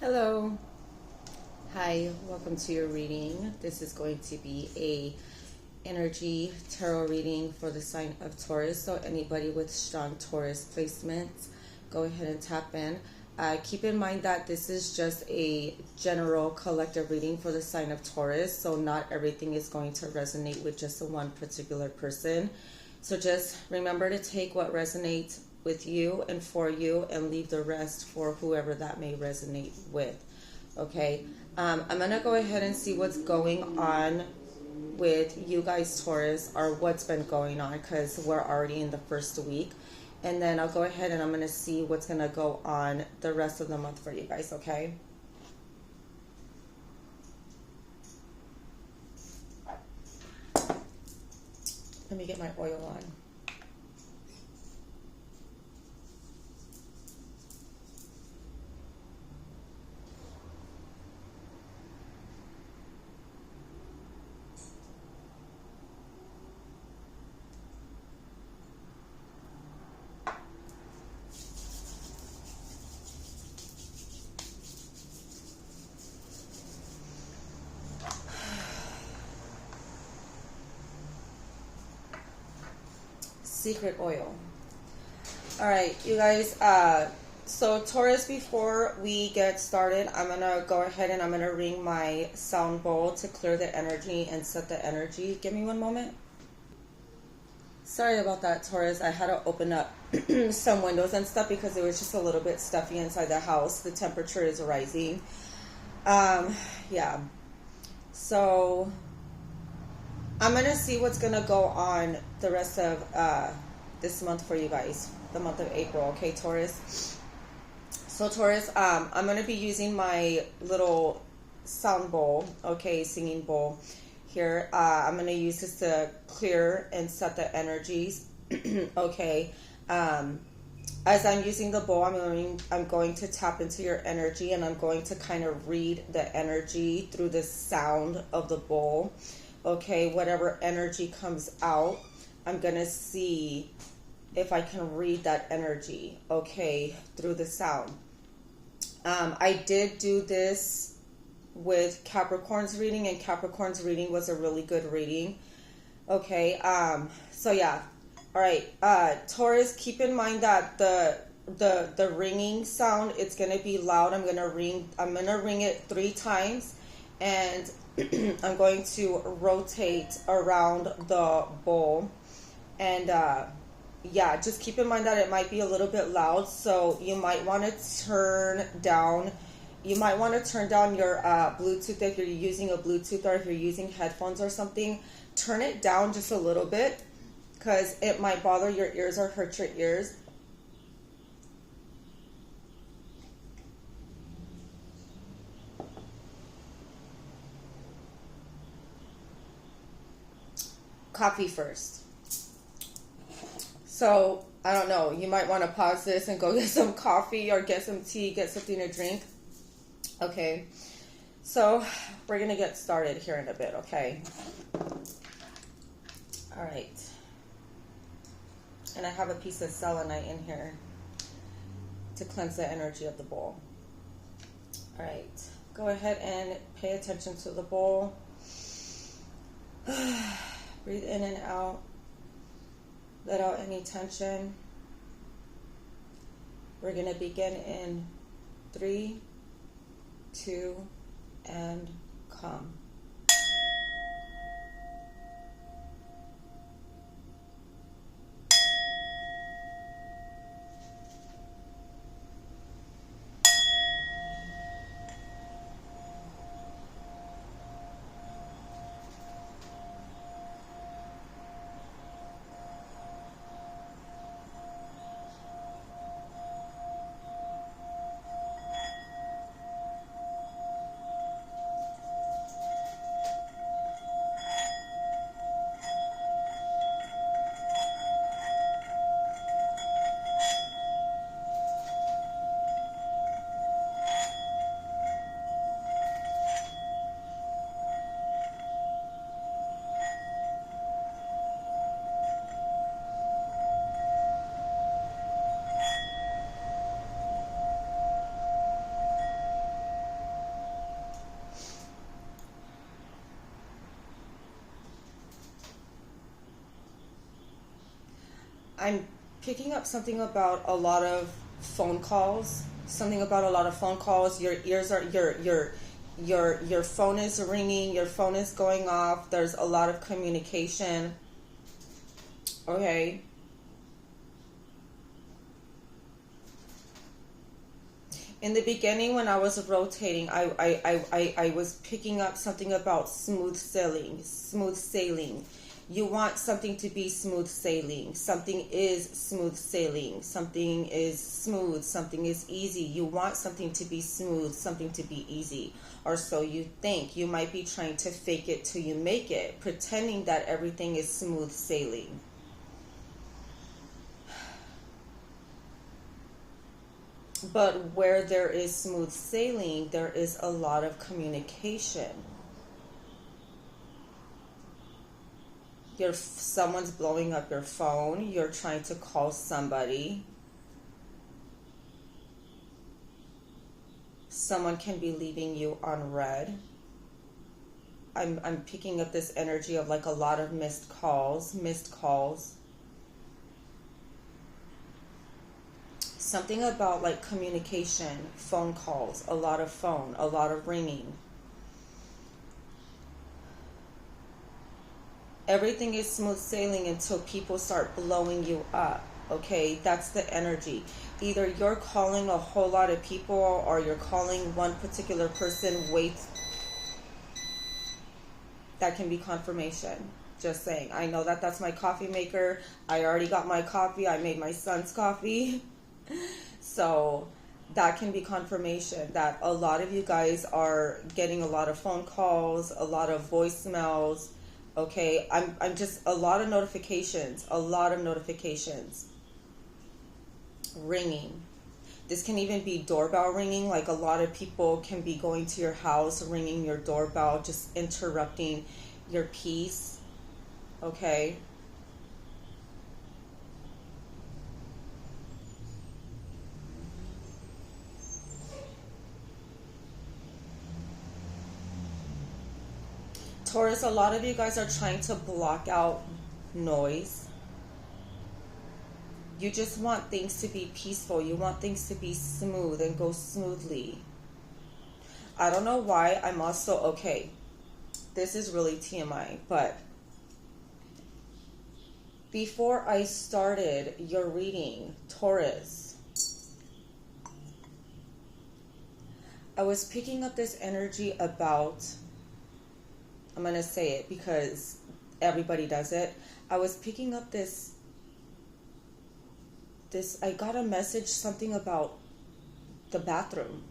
Hello. Hi, welcome to your reading. This is going to be a energy tarot reading for the sign of Taurus. So anybody with strong Taurus placements, go ahead and tap in. Keep in mind that this is just a general collective reading for the sign of Taurus. So not everything is going to resonate with just one particular person. So just remember to take what resonates with you and for you and leave the rest for whoever that may resonate with. Okay, I'm going to go ahead and see what's going on with you guys, Taurus, or what's been going on, because we're already in the first week. And then I'll go ahead and I'm going to see what's going to go on the rest of the month for you guys, okay? Let me get my oil on. Secret oil. All right, you guys, so Taurus, before we get started, I'm gonna go ahead and I'm gonna ring my sound bowl to clear the energy and set the energy. Give me one moment. Sorry about that, Taurus. I had to open up some windows and stuff because it was just a little bit stuffy inside the house. The temperature is rising. Yeah. So I'm going to see what's going to go on the rest of this month for you guys, the month of April, okay, Taurus? So, Taurus, I'm going to be using my little sound bowl, okay, singing bowl here. I'm going to use this to clear and set the energies, okay? As I'm using the bowl, I'm going to tap into your energy, and I'm going to kind of read the energy through the sound of the bowl. Okay, whatever energy comes out, I'm going to see if I can read that energy, okay, through the sound. I did do this with Capricorn's reading, and Capricorn's reading was a really good reading. Okay, so yeah. All right, Taurus, keep in mind that the ringing sound, it's going to be loud. I'm going to ring it 3 times, and I'm going to rotate around the bowl, and yeah, just keep in mind that it might be a little bit loud, so you might want to turn down your Bluetooth. If you're using a Bluetooth or if you're using headphones or something, turn it down just a little bit, because it might bother your ears or hurt your ears. Coffee first. So, I don't know, you might want to pause this and go get some coffee or get some tea, get something to drink. Okay, so we're going to get started here in a bit, okay? All right. And I have a piece of selenite in here to cleanse the energy of the bowl. All right, go ahead and pay attention to the bowl. Breathe in and out. Let out any tension. We're going to begin in 3, 2, and come. I'm picking up something about a lot of phone calls. Something about a lot of phone calls. Your ears are your phone is ringing. Your phone is going off. There's a lot of communication. Okay. In the beginning, when I was rotating, I was picking up something about smooth sailing. Smooth sailing. You want something to be smooth sailing. Something is smooth sailing. Something is smooth. Something is easy. You want something to be smooth, something to be easy. Or so you think. You might be trying to fake it till you make it, pretending that everything is smooth sailing. But where there is smooth sailing, there is a lot of communication. Someone's blowing up your phone. You're trying to call somebody. Someone can be leaving you on red. I'm picking up this energy of like a lot of missed calls. Something about like communication, phone calls, a lot of ringing. Everything is smooth sailing until people start blowing you up. Okay, that's the energy. Either you're calling a whole lot of people or you're calling one particular person. Wait, that can be confirmation. Just saying. I know that that's my coffee maker. I already got my coffee. I made my son's coffee. So that can be confirmation that a lot of you guys are getting a lot of phone calls, a lot of voicemails. Okay, I'm just a lot of notifications, ringing. This can even be doorbell ringing. Like a lot of people can be going to your house, ringing your doorbell, just interrupting your peace. Okay. Taurus, a lot of you guys are trying to block out noise. You just want things to be peaceful. You want things to be smooth and go smoothly. I don't know why. I'm also, okay, this is really TMI, but before I started your reading, Taurus, I was picking up this energy about, I'm going to say it because everybody does it. I was picking up this, I got a message, something about the bathroom.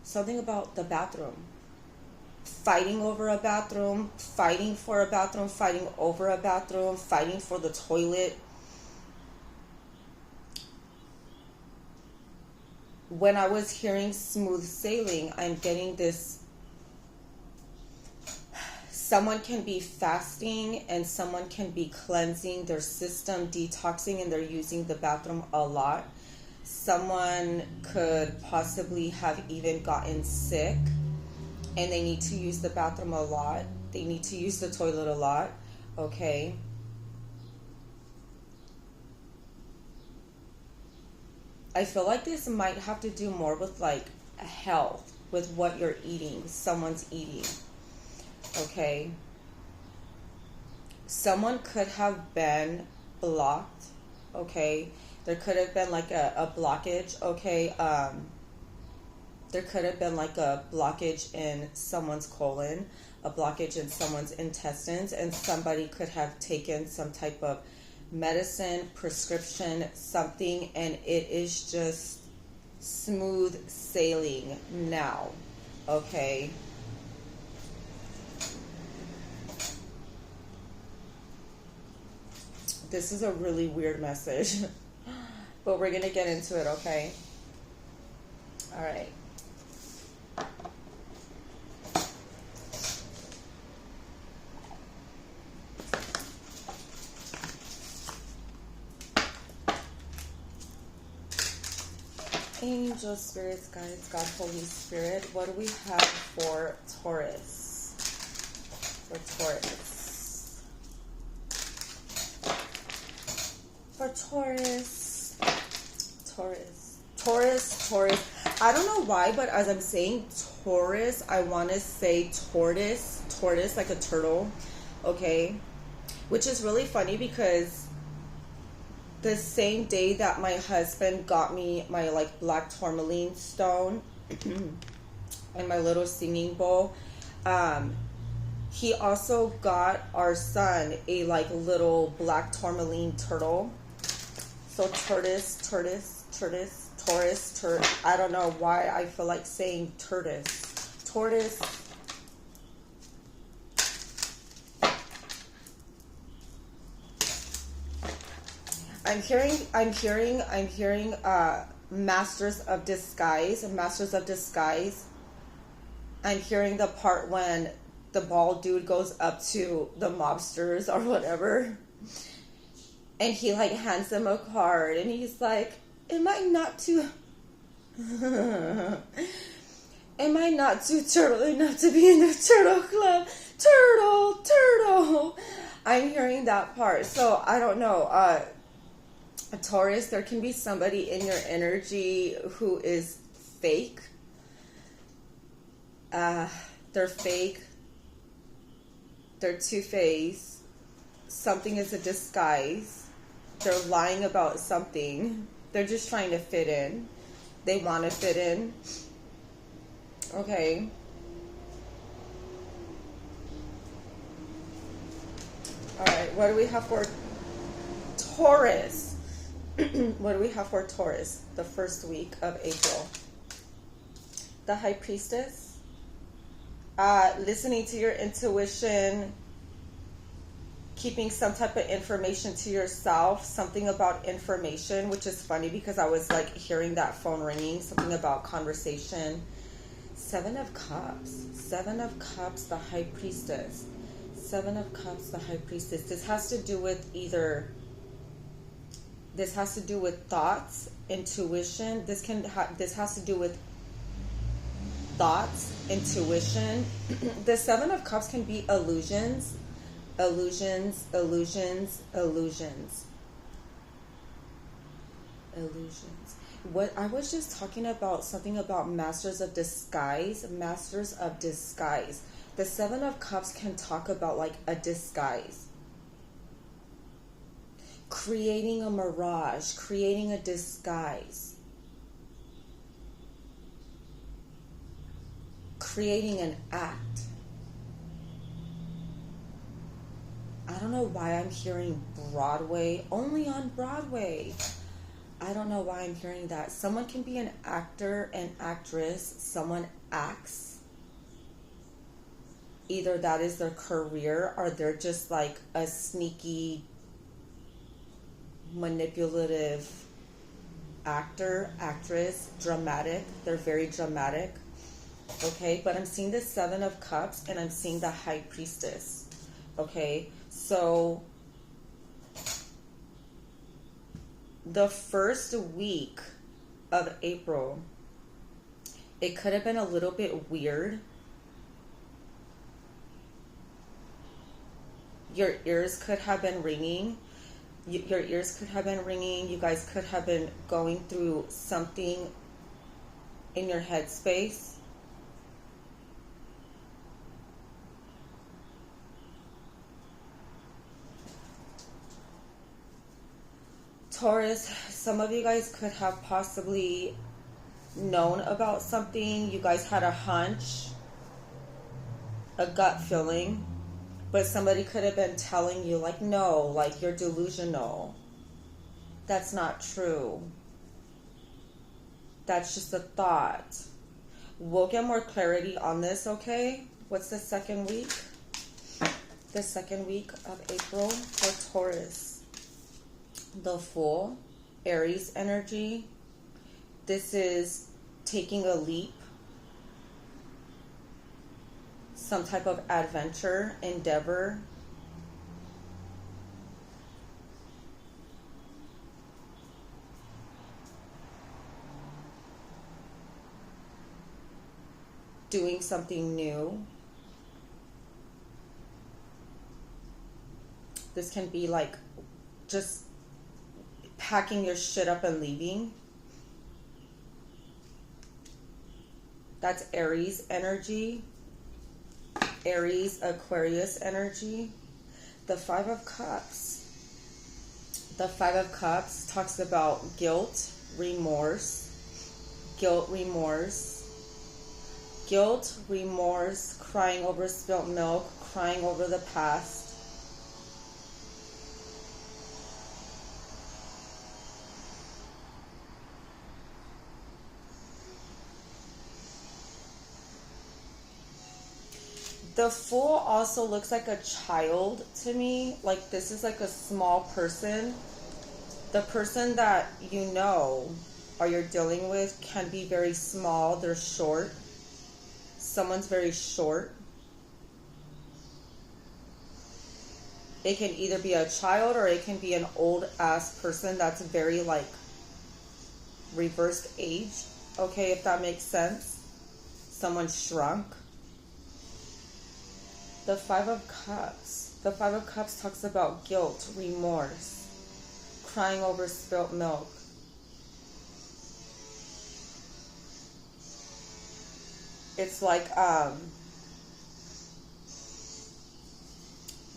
Something about the bathroom. Fighting over a bathroom, fighting for a bathroom, fighting over a bathroom, fighting for the toilet. When I was hearing smooth sailing, I'm getting this. Someone can be fasting and someone can be cleansing their system, detoxing, and they're using the bathroom a lot. Someone could possibly have even gotten sick and they need to use the bathroom a lot. They need to use the toilet a lot. Okay. I feel like this might have to do more with like health, with what you're eating, someone's eating. Okay. Someone could have been blocked. Okay. There could have been like a blockage. Okay. There could have been like a blockage in someone's colon, a blockage in someone's intestines, and somebody could have taken some type of medicine, prescription, something, and it is just smooth sailing now. Okay. This is a really weird message, but we're going to get into it, okay? All right. Angel, spirits, guides, God, Holy Spirit, what do we have for Taurus? For Taurus. for Taurus. Taurus. I don't know why, but as I'm saying Taurus, I want to say tortoise, like a turtle, okay? Which is really funny because the same day that my husband got me my like black tourmaline stone and my little singing bowl, he also got our son a like little black tourmaline turtle. So Taurus. I don't know why I feel like saying tortoise. I'm hearing Masters of Disguise. I'm hearing the part when the bald dude goes up to the mobsters or whatever, and he like hands them a card, and he's like, am I not too turtle enough to be in the turtle club? Turtle. I'm hearing that part. So I don't know. Taurus, there can be somebody in your energy who is fake. They're fake. They're two-faced. Something is a disguise. They're lying about something. They're just trying to fit in. They want to fit in. Okay. All right. What do we have for Taurus? What do we have for Taurus the first week of April? The High Priestess. Listening to your intuition, keeping some type of information to yourself, something about information, which is funny because I was like hearing that phone ringing, something about conversation. Seven of Cups, the High Priestess. Seven of Cups, the High Priestess. This has to do with thoughts, intuition. This has to do with thoughts, intuition. The Seven of Cups can be illusions. What I was just talking about, something about Masters of Disguise. The Seven of Cups can talk about like a disguise. Creating a mirage, creating a disguise. Creating an act. I don't know why I'm hearing Broadway, only on Broadway. I don't know why I'm hearing that. Someone can be an actor, an actress, someone acts. Either that is their career or they're just like a sneaky, manipulative actor, actress, dramatic. They're very dramatic. Okay, but I'm seeing the Seven of Cups and I'm seeing the High Priestess. Okay, so the first week of April, it could have been a little bit weird. Your ears could have been ringing. You guys could have been going through something in your headspace. Taurus, some of you guys could have possibly known about something. You guys had a hunch, a gut feeling, but somebody could have been telling you like, no, like you're delusional. That's not true. That's just a thought. We'll get more clarity on this, okay? What's the second week? The second week of April for Taurus. The Fool, Aries energy. This is taking a leap, some type of adventure, endeavor. Doing something new. This can be like just packing your shit up and leaving. That's Aries energy. Aries, Aquarius energy. The Five of Cups. The Five of Cups talks about guilt, remorse. Guilt, remorse. Guilt, remorse, crying over spilt milk, crying over the past. The Fool also looks like a child to me. Like this is like a small person. The person that you know or you're dealing with can be very small. They're short. Someone's very short. It can either be a child or it can be an old ass person that's very like reversed age. Okay, if that makes sense. Someone shrunk. The Five of Cups. The Five of Cups talks about guilt, remorse, crying over spilt milk. It's like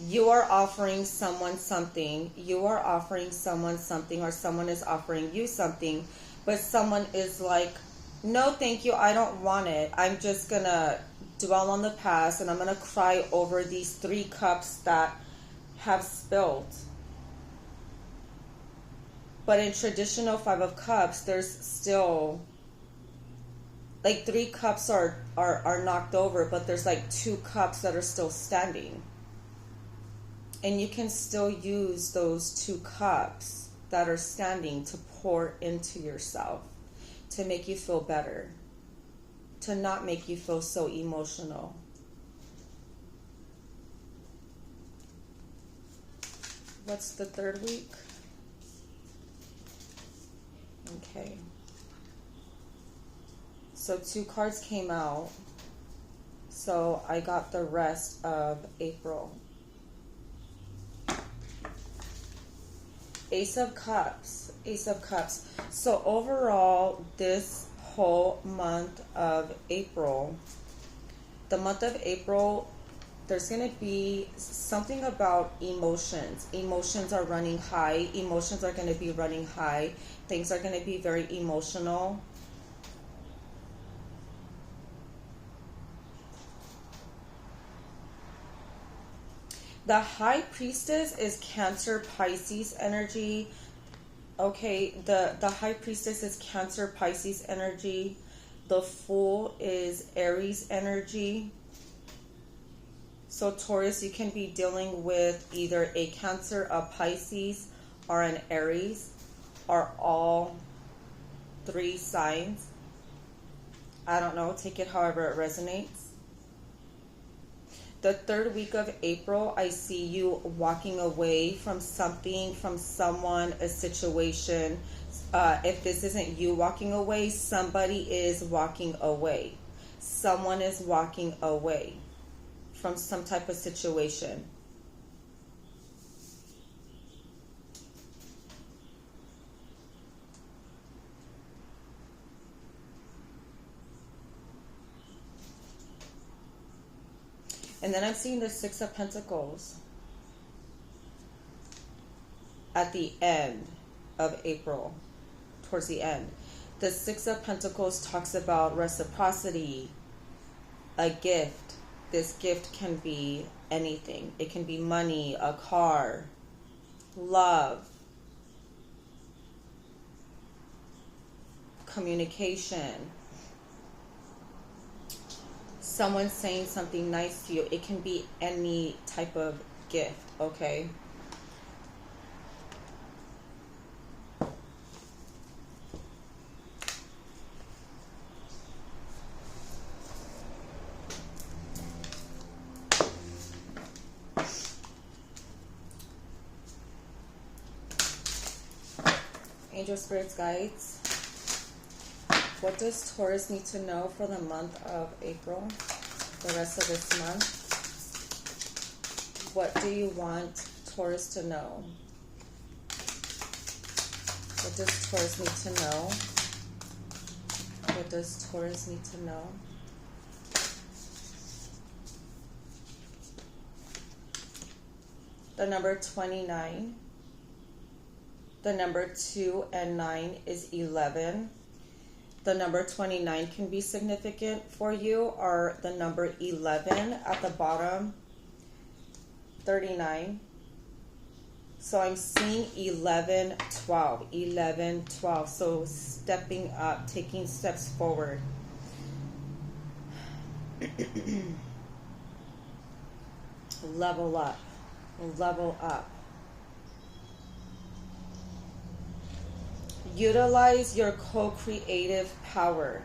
you are offering someone something. You are offering someone something, or someone is offering you something, but someone is like, no, thank you, I don't want it. I'm just gonna dwell on the past and I'm gonna cry over these 3 cups that have spilled. But in traditional Five of Cups, there's still like 3 cups are knocked over, but there's like 2 cups that are still standing. And you can still use those 2 cups that are standing to pour into yourself, to make you feel better, to not make you feel so emotional. What's the 3rd week? Okay. So 2 cards came out. So I got the rest of April. Ace of Cups. Ace of Cups. So overall, this whole month of April, the month of April, there's going to be something about emotions. Emotions are running high. Emotions are going to be running high. Things are going to be very emotional. The High Priestess is Cancer Pisces energy. Okay, the High Priestess is Cancer Pisces energy. The Fool is Aries energy. So Taurus, you can be dealing with either a Cancer, a Pisces, or an Aries, or all 3 signs. I don't know, take it however it resonates. The 3rd week of April, I see you walking away from something, from someone, a situation. If this isn't you walking away, somebody is walking away. Someone is walking away from some type of situation. And then I'm seeing the 6 of Pentacles at the end of April, towards the end. The 6 of Pentacles talks about reciprocity, a gift. This gift can be anything. It can be money, a car, love, communication, someone saying something nice to you. It can be any type of gift, okay? Angel Spirits Guides. What does Taurus need to know for the month of April? The rest of this month? What do you want Taurus to know? What does Taurus need to know? What does Taurus need to know? The number 29. The number 2 and 9 is 11. The number 29 can be significant for you, or the number 11 at the bottom, 39. So I'm seeing 11, 12, 11, 12. So stepping up, taking steps forward. Level up, level up. Utilize your co-creative power.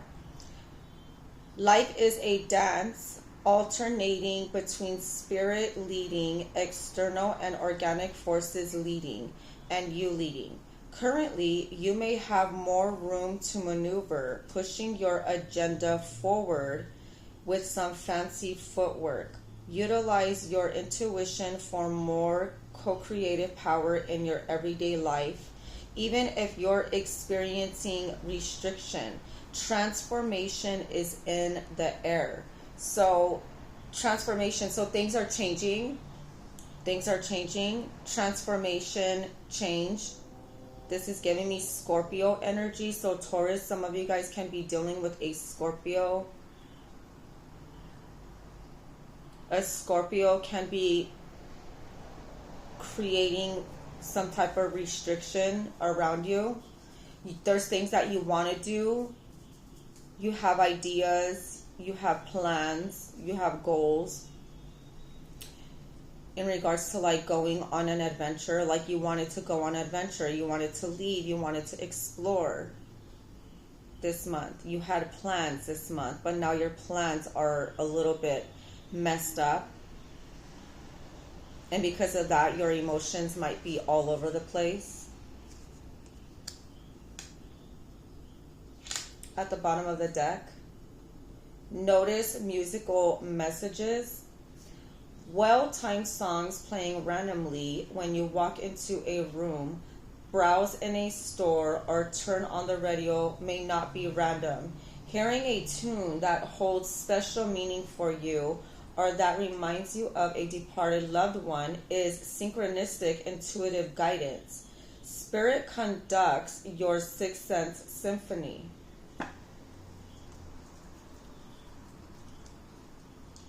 Life is a dance alternating between spirit leading, external and organic forces leading, and you leading. Currently, you may have more room to maneuver, pushing your agenda forward with some fancy footwork. Utilize your intuition for more co-creative power in your everyday life. Even if you're experiencing restriction, transformation is in the air. So transformation, so things are changing. Things are changing. Transformation, change. This is giving me Scorpio energy. So Taurus, some of you guys can be dealing with a Scorpio. A Scorpio can be creating some type of restriction around you. There's things that you want to do. You have ideas, you have plans, you have goals in regards to like going on an adventure. Like you wanted to go on an adventure, you wanted to leave, you wanted to explore this month. You had plans this month, but now your plans are a little bit messed up. And because of that, your emotions might be all over the place. At the bottom of the deck, notice musical messages. Well-timed songs playing randomly when you walk into a room, browse in a store, or turn on the radio may not be random. Hearing a tune that holds special meaning for you or that reminds you of a departed loved one is synchronistic intuitive guidance. Spirit conducts your sixth sense symphony.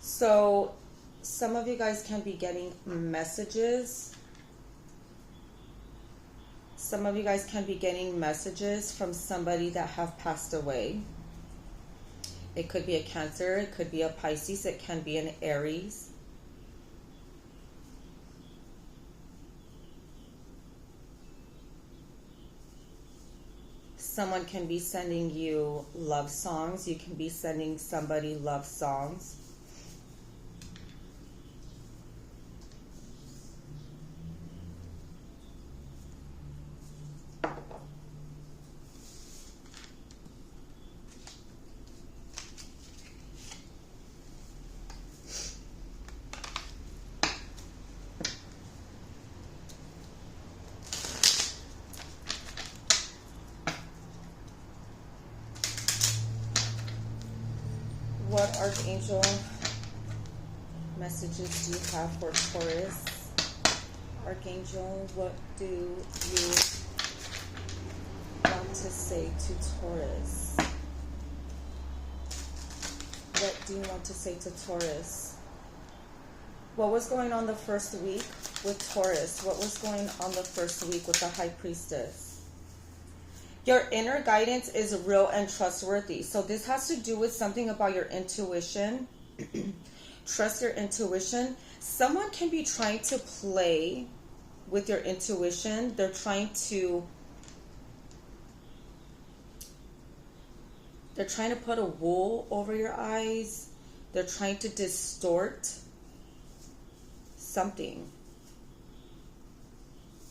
So some of you guys can be getting messages. Some of you guys can be getting messages from somebody that have passed away. It could be a Cancer, it could be a Pisces, it can be an Aries. Someone can be sending you love songs. You can be sending somebody love songs. What Archangel messages do you have for Taurus? Archangel, what do you want to say to Taurus? What do you want to say to Taurus? What was going on the first week with Taurus? What was going on the first week with the High Priestess? Your inner guidance is real and trustworthy. So this has to do with something about your intuition. Trust your intuition. Someone can be trying to play with your intuition. They're trying to put a wool over your eyes. They're trying to distort something.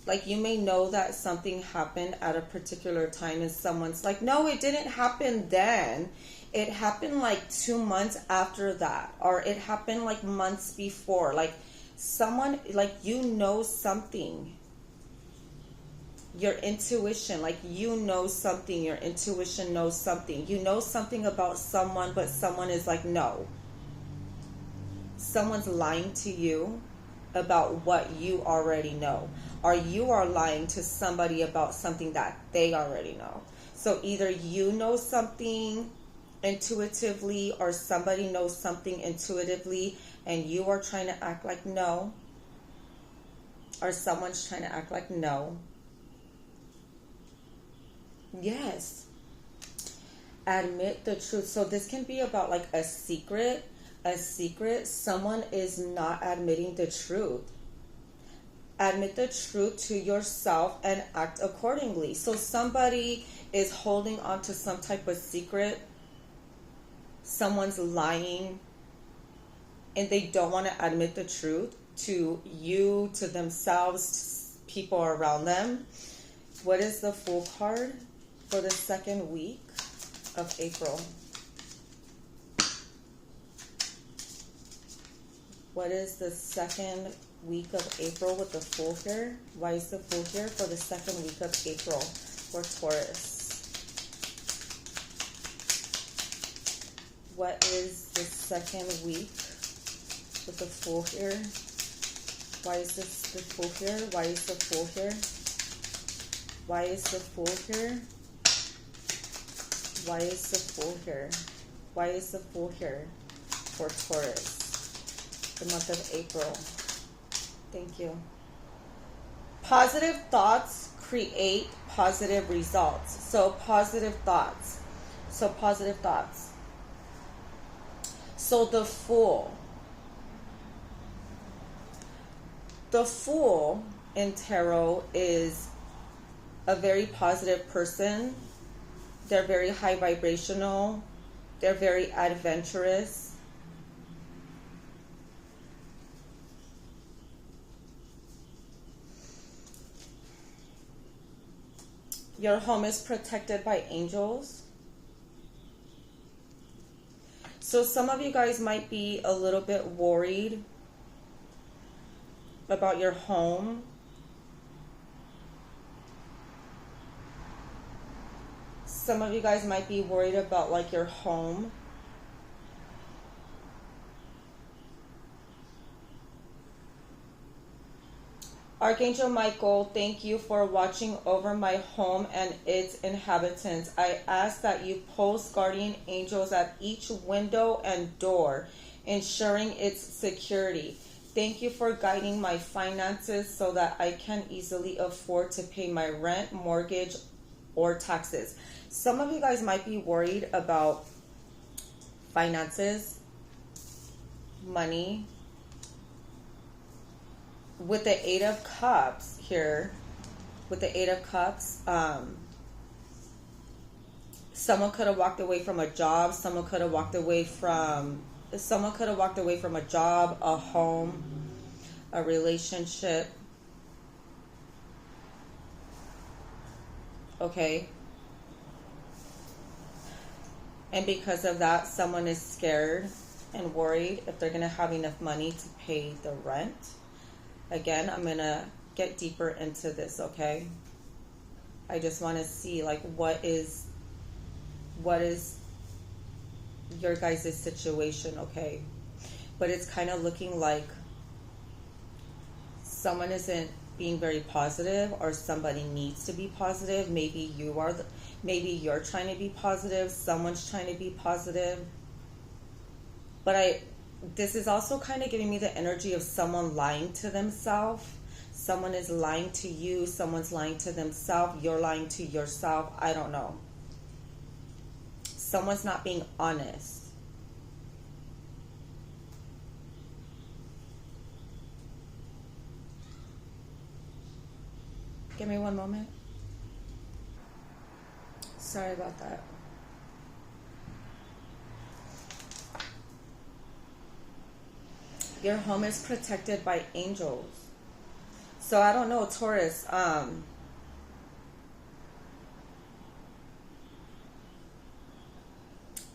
Like you may know that something happened at a particular time and someone's like, no, it didn't happen then. It happened like 2 months after that. Or it happened like months before. Like someone, like you know something. Your intuition, like you know something, your intuition knows something. You know something about someone, but someone is like, no. Someone's lying to you about what you already know. Or you are lying to somebody about something that they already know. So either you know something intuitively or somebody knows something intuitively and you are trying to act like no. Or someone's trying to act like no. Yes. Admit the truth. So this can be about like a secret. Someone is not admitting the truth. Admit the truth to yourself and act accordingly. So somebody is holding on to some type of secret. Someone's lying and they don't want to admit the truth to you, to themselves, to people around them. What is the Fool card for the second week of April? What is the second week of April with the Fool here? Why is the Fool here for the second week of April for Taurus? What is the second week with the Fool here? Why is this the Fool here? Why is the Fool here? Why is the Fool here? Why is the Fool here? Why is the Fool here for Taurus? The month of April. Thank you. Positive thoughts create positive results. So positive thoughts. So positive thoughts. So the Fool. The Fool in tarot is a very positive person. They're very high vibrational. They're very adventurous. Your home is protected by angels. So some of you guys might be a little bit worried about your home. Some of you guys might be worried about like your home. Archangel Michael, thank you for watching over my home and its inhabitants. I ask that you post guardian angels at each window and door, ensuring its security. Thank you for guiding my finances so that I can easily afford to pay my rent, mortgage, or taxes. Some of you guys might be worried about finances, money. With the Eight of Cups here, with the Eight of Cups, someone could have walked away from a job. Someone could have walked away from a job, a home, a relationship. Okay. And because of that, someone is scared and worried if they're going to have enough money to pay the rent. Again, I'm going to get deeper into this, okay? I just want to see, like, what is your guys' situation, okay? But it's kind of looking like someone isn't being very positive, or somebody needs to be positive. Maybe you're trying to be positive. Someone's trying to be positive. But this is also kind of giving me the energy of someone lying to themselves. Someone is lying to you. Someone's lying to themselves. You're lying to yourself. I don't know. Someone's not being honest. Give me one moment. Sorry about that. Your home is protected by angels. So I don't know, Taurus.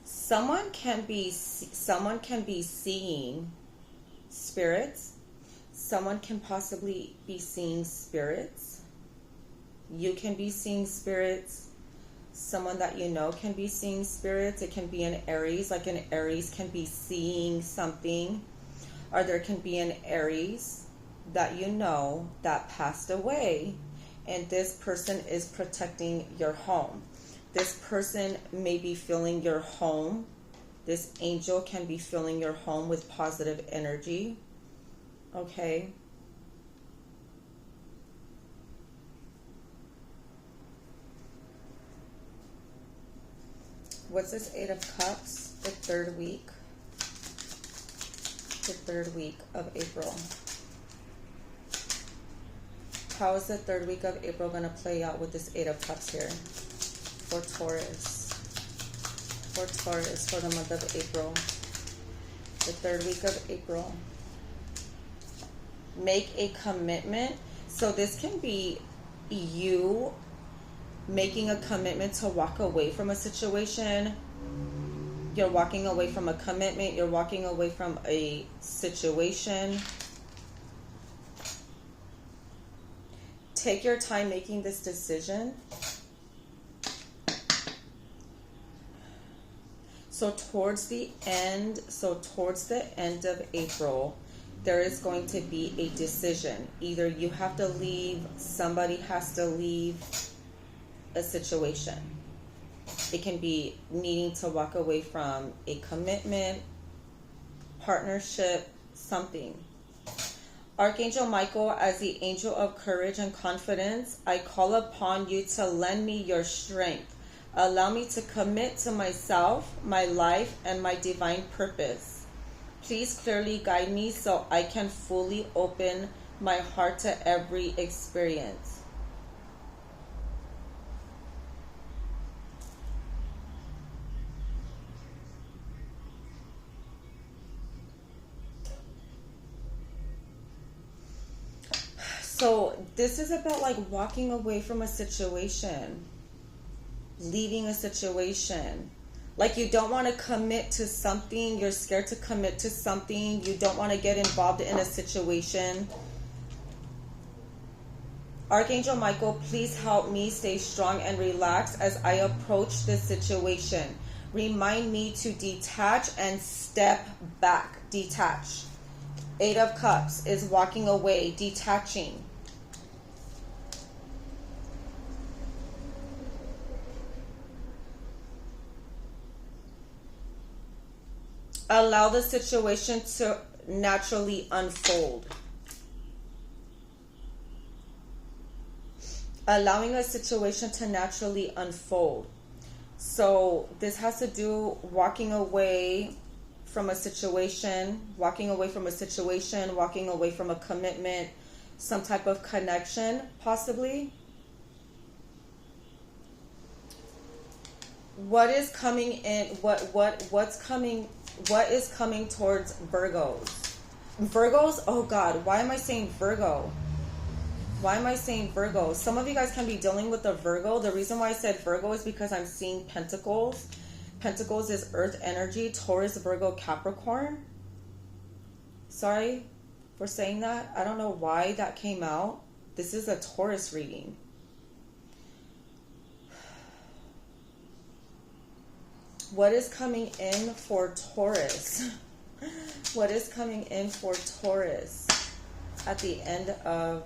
Someone can be seeing spirits. Someone can possibly be seeing spirits. You can be seeing spirits. Someone that you know can be seeing spirits. It can be an Aries, like an Aries can be seeing something. Or there can be an Aries that you know that passed away, and this person is protecting your home. This person may be filling your home. This angel can be filling your home with positive energy. Okay. What's this Eight of Cups? The third week. The third week of April. How is the third week of April going to play out with this Eight of Cups here? For Taurus. For Taurus for the month of April. The third week of April. Make a commitment. So this can be you making a commitment to walk away from a situation. You're walking away from a commitment. You're walking away from a situation. Take your time making this decision. So towards the end of April, there is going to be a decision. Either you have to leave, somebody has to leave a situation. It can be needing to walk away from a commitment, partnership, something. Archangel Michael, as the angel of courage and confidence, I call upon you to lend me your strength. Allow me to commit to myself, my life, and my divine purpose. Please clearly guide me so I can fully open my heart to every experience. So this is about like walking away from a situation, leaving a situation. Like you don't want to commit to something. You're scared to commit to something. You don't want to get involved in a situation. Archangel Michael, please help me stay strong and relaxed as I approach this situation. Remind me to detach and step back. Detach. Eight of Cups is walking away, detaching. Allow the situation to naturally unfold. Allowing a situation to naturally unfold. So this has to do walking away from a situation, walking away from a situation, walking away from a commitment, some type of connection, possibly. What is coming in? What is coming towards Virgos? Virgos, oh God, why am I saying Virgo? Why am I saying Virgo? Some of you guys can be dealing with a Virgo. The reason why I said Virgo is because I'm seeing Pentacles. Pentacles is earth energy, Taurus, Virgo, Capricorn. Sorry for saying that. I don't know why that came out. This is a Taurus reading. What is coming in for Taurus? What is coming in for Taurus at the end of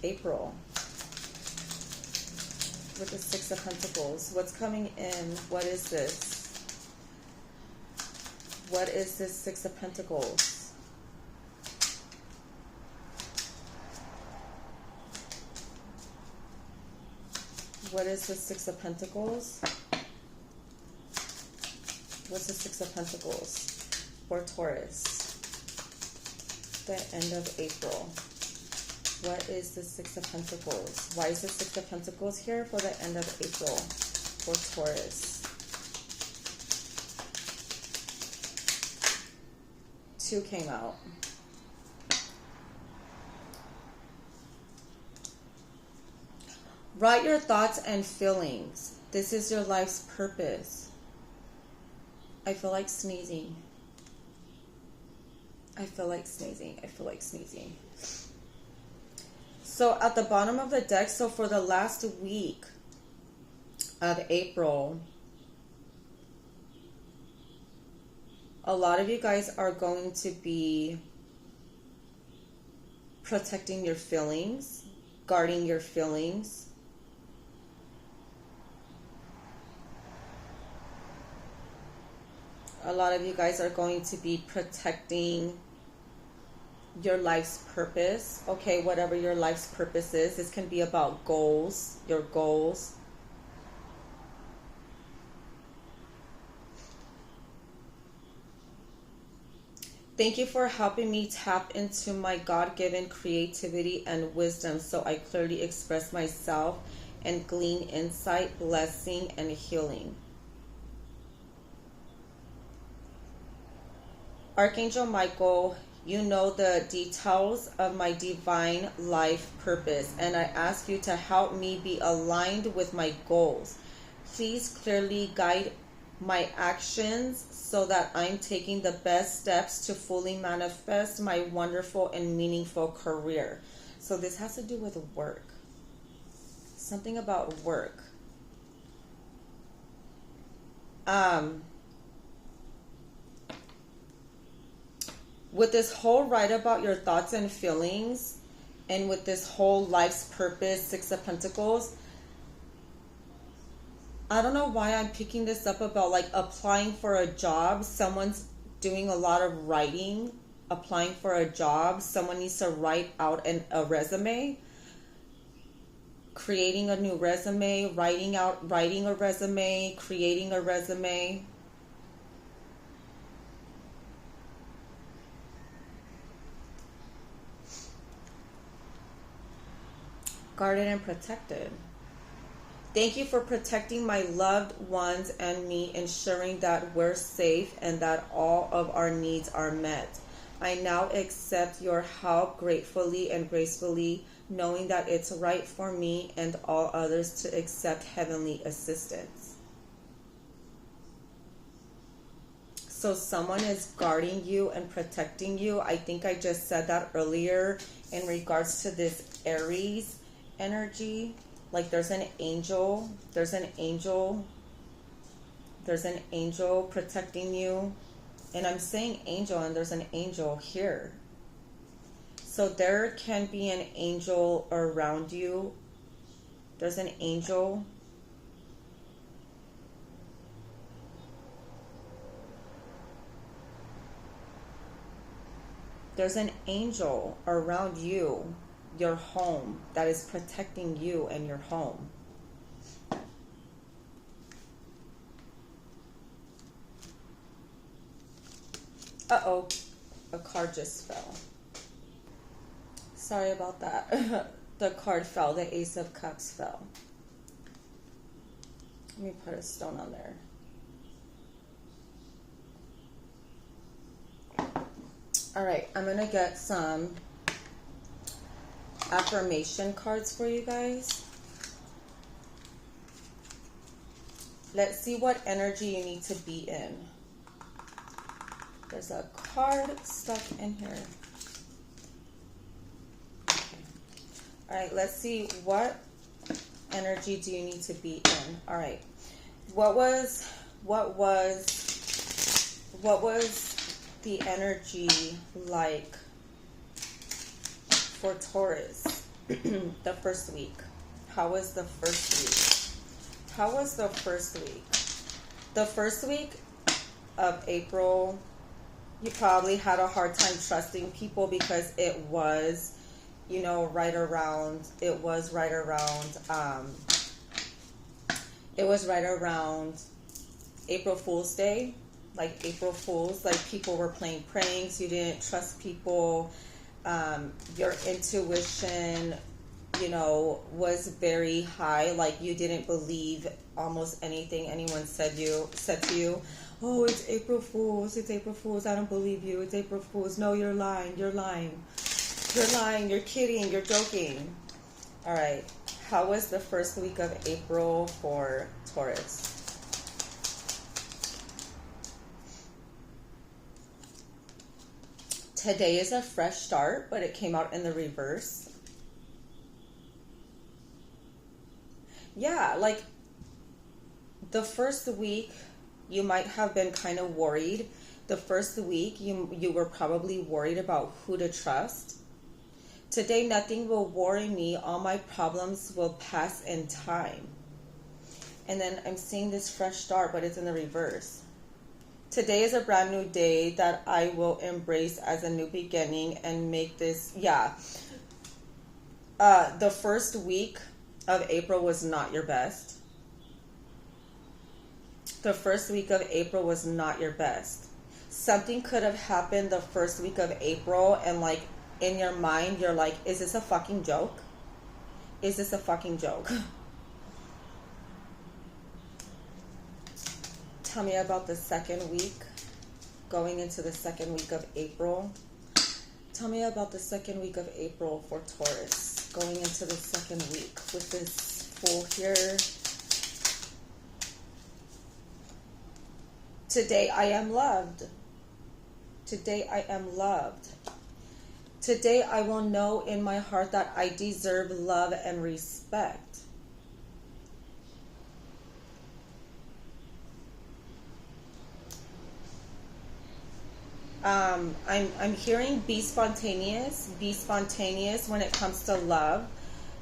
April? With the Six of Pentacles. What's coming in? What is this? What is this Six of Pentacles? What is the Six of Pentacles? What's the Six of Pentacles for Taurus? The end of April. What is the Six of Pentacles? Why is the Six of Pentacles here for the end of April for Taurus? Two came out. Write your thoughts and feelings. This is your life's purpose. I feel like sneezing. I feel like sneezing. I feel like sneezing. So at the bottom of the deck, so for the last week of April, a lot of you guys are going to be protecting your feelings, guarding your feelings. A lot of you guys are going to be protecting your life's purpose. Okay, whatever your life's purpose is. This can be about goals, your goals. Thank you for helping me tap into my God-given creativity and wisdom so I clearly express myself and glean insight, blessing, and healing. Archangel Michael, you know the details of my divine life purpose, and I ask you to help me be aligned with my goals. Please clearly guide my actions so that I'm taking the best steps to fully manifest my wonderful and meaningful career. So this has to do with work. Something about work. With this whole write about your thoughts and feelings, and with this whole life's purpose, Six of Pentacles, I don't know why I'm picking this up about like applying for a job. Someone's doing a lot of writing, applying for a job. Someone needs to write out a resume, creating a new resume, writing a resume, creating a resume. Guarded and protected. Thank you for protecting my loved ones and me, ensuring that we're safe and that all of our needs are met. I now accept your help gratefully and gracefully, knowing that it's right for me and all others to accept heavenly assistance. So someone is guarding you and protecting you. I think I just said that earlier in regards to this Aries energy. Like there's an angel protecting you. And I'm saying angel, and there's an angel here. So there can be an angel around you. There's an angel. There's an angel around you, your home, that is protecting you and your home. Uh-oh, a card just fell. Sorry about that. The card fell, the Ace of Cups fell. Let me put a stone on there. All right, I'm gonna get some affirmation cards for you guys. Let's see what energy you need to be in. There's a card stuck in here. Okay. All right, let's see, what energy do you need to be in? All right. What was the energy like for Taurus the first week? How was the first week? How was the first week? The first week of April, you probably had a hard time trusting people because it was, you know, right around April Fool's Day. Like April Fools, like people were playing pranks, you didn't trust people, your intuition, you know, was very high, like you didn't believe almost anything anyone said to you. Oh, it's April Fools, I don't believe you, it's April Fools, no, you're lying, you're kidding, you're joking. All right, how was the first week of April for Taurus? Today is a fresh start, but it came out in the reverse. yeah, like the first week you might have been kind of worried. The first week you were probably worried about who to trust. Today nothing will worry me. All my problems will pass in time. And then I'm seeing this fresh start, but it's in the reverse. Today is a brand new day that I will embrace as a new beginning and make this, yeah. The first week of April was not your best. The first week of April was not your best. Something could have happened the first week of April, and like in your mind, you're like, is this a fucking joke? Is this a fucking joke? Tell me about the second week, going into the second week of April. Tell me about the second week of April for Taurus, going into the second week with this Fool here. Today I am loved. Today I am loved. Today I will know in my heart that I deserve love and respect. I'm hearing be spontaneous when it comes to love.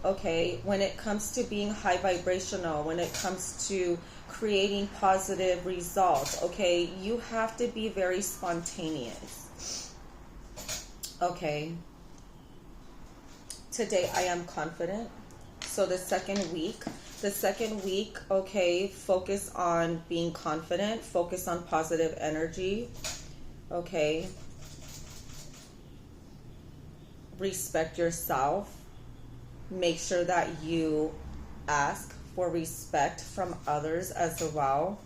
Okay, when it comes to being high vibrational, when it comes to creating positive results, okay, you have to be very spontaneous. Okay, today I am confident. So the second week, okay, focus on being confident, focus on positive energy. Okay, respect yourself. Make sure that you ask for respect from others as well.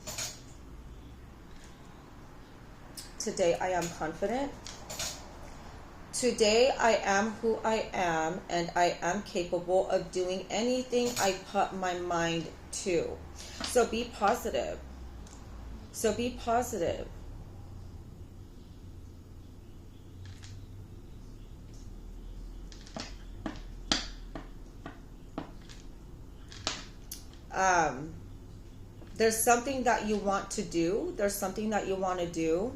Today I am confident. Today I am who I am, and I am capable of doing anything I put my mind to. So be positive. So be positive. There's something that you want to do. There's something that you want to do.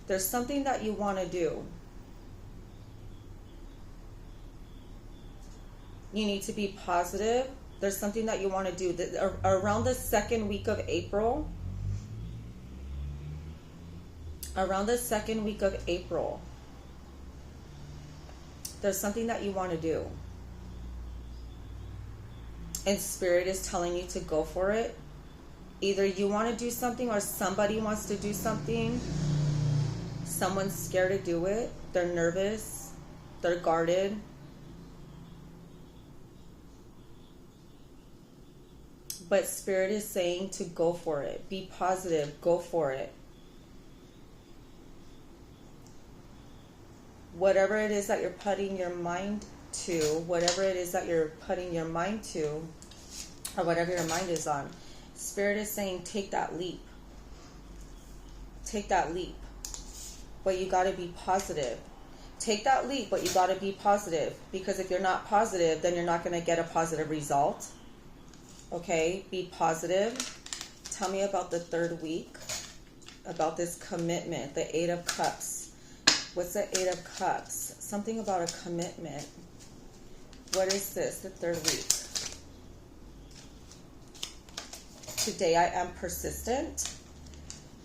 There's something that you want to do. You need to be positive. There's something that you want to do. Around the second week of April. Around the second week of April. There's something that you want to do. And Spirit is telling you to go for it. Either you want to do something or somebody wants to do something. Someone's scared to do it. They're nervous. They're guarded. But Spirit is saying to go for it. Be positive. Go for it. Whatever it is that you're putting your mind to, whatever it is that you're putting your mind to, or whatever your mind is on, Spirit is saying take that leap. Take that leap. But you got to be positive. Take that leap, but you got to be positive. Because if you're not positive, then you're not going to get a positive result. Okay? Be positive. Tell me about the third week. About this commitment. The Eight of Cups. What's the Eight of Cups? Something about a commitment. What is this? The third week. Today I am persistent.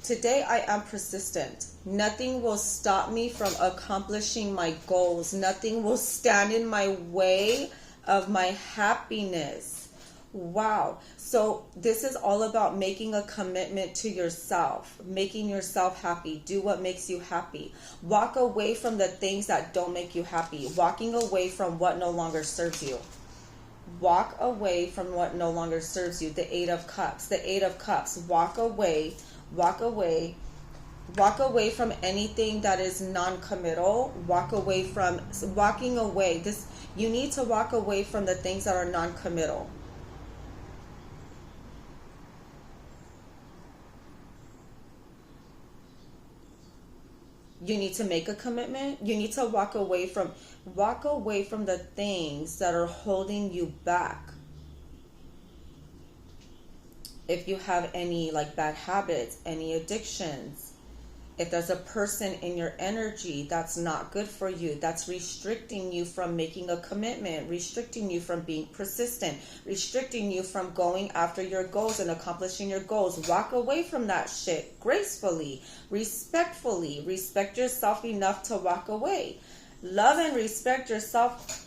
Today I am persistent. Nothing will stop me from accomplishing my goals. Nothing will stand in my way of my happiness. Wow. So this is all about making a commitment to yourself, making yourself happy. Do what makes you happy. Walk away from the things that don't make you happy. Walking away from what no longer serves you. Walk away from what no longer serves you. The Eight of Cups. The Eight of Cups. Walk away. Walk away. Walk away from anything that is non-committal. Walk away from walking away. This, you need to walk away from the things that are non-committal. You need to make a commitment. You need to walk away from the things that are holding you back. if you have any like bad habits, any addictions, if there's a person in your energy that's not good for you, that's restricting you from making a commitment, restricting you from being persistent, restricting you from going after your goals and accomplishing your goals, walk away from that shit gracefully, respectfully. Respect yourself enough to walk away. Love and respect yourself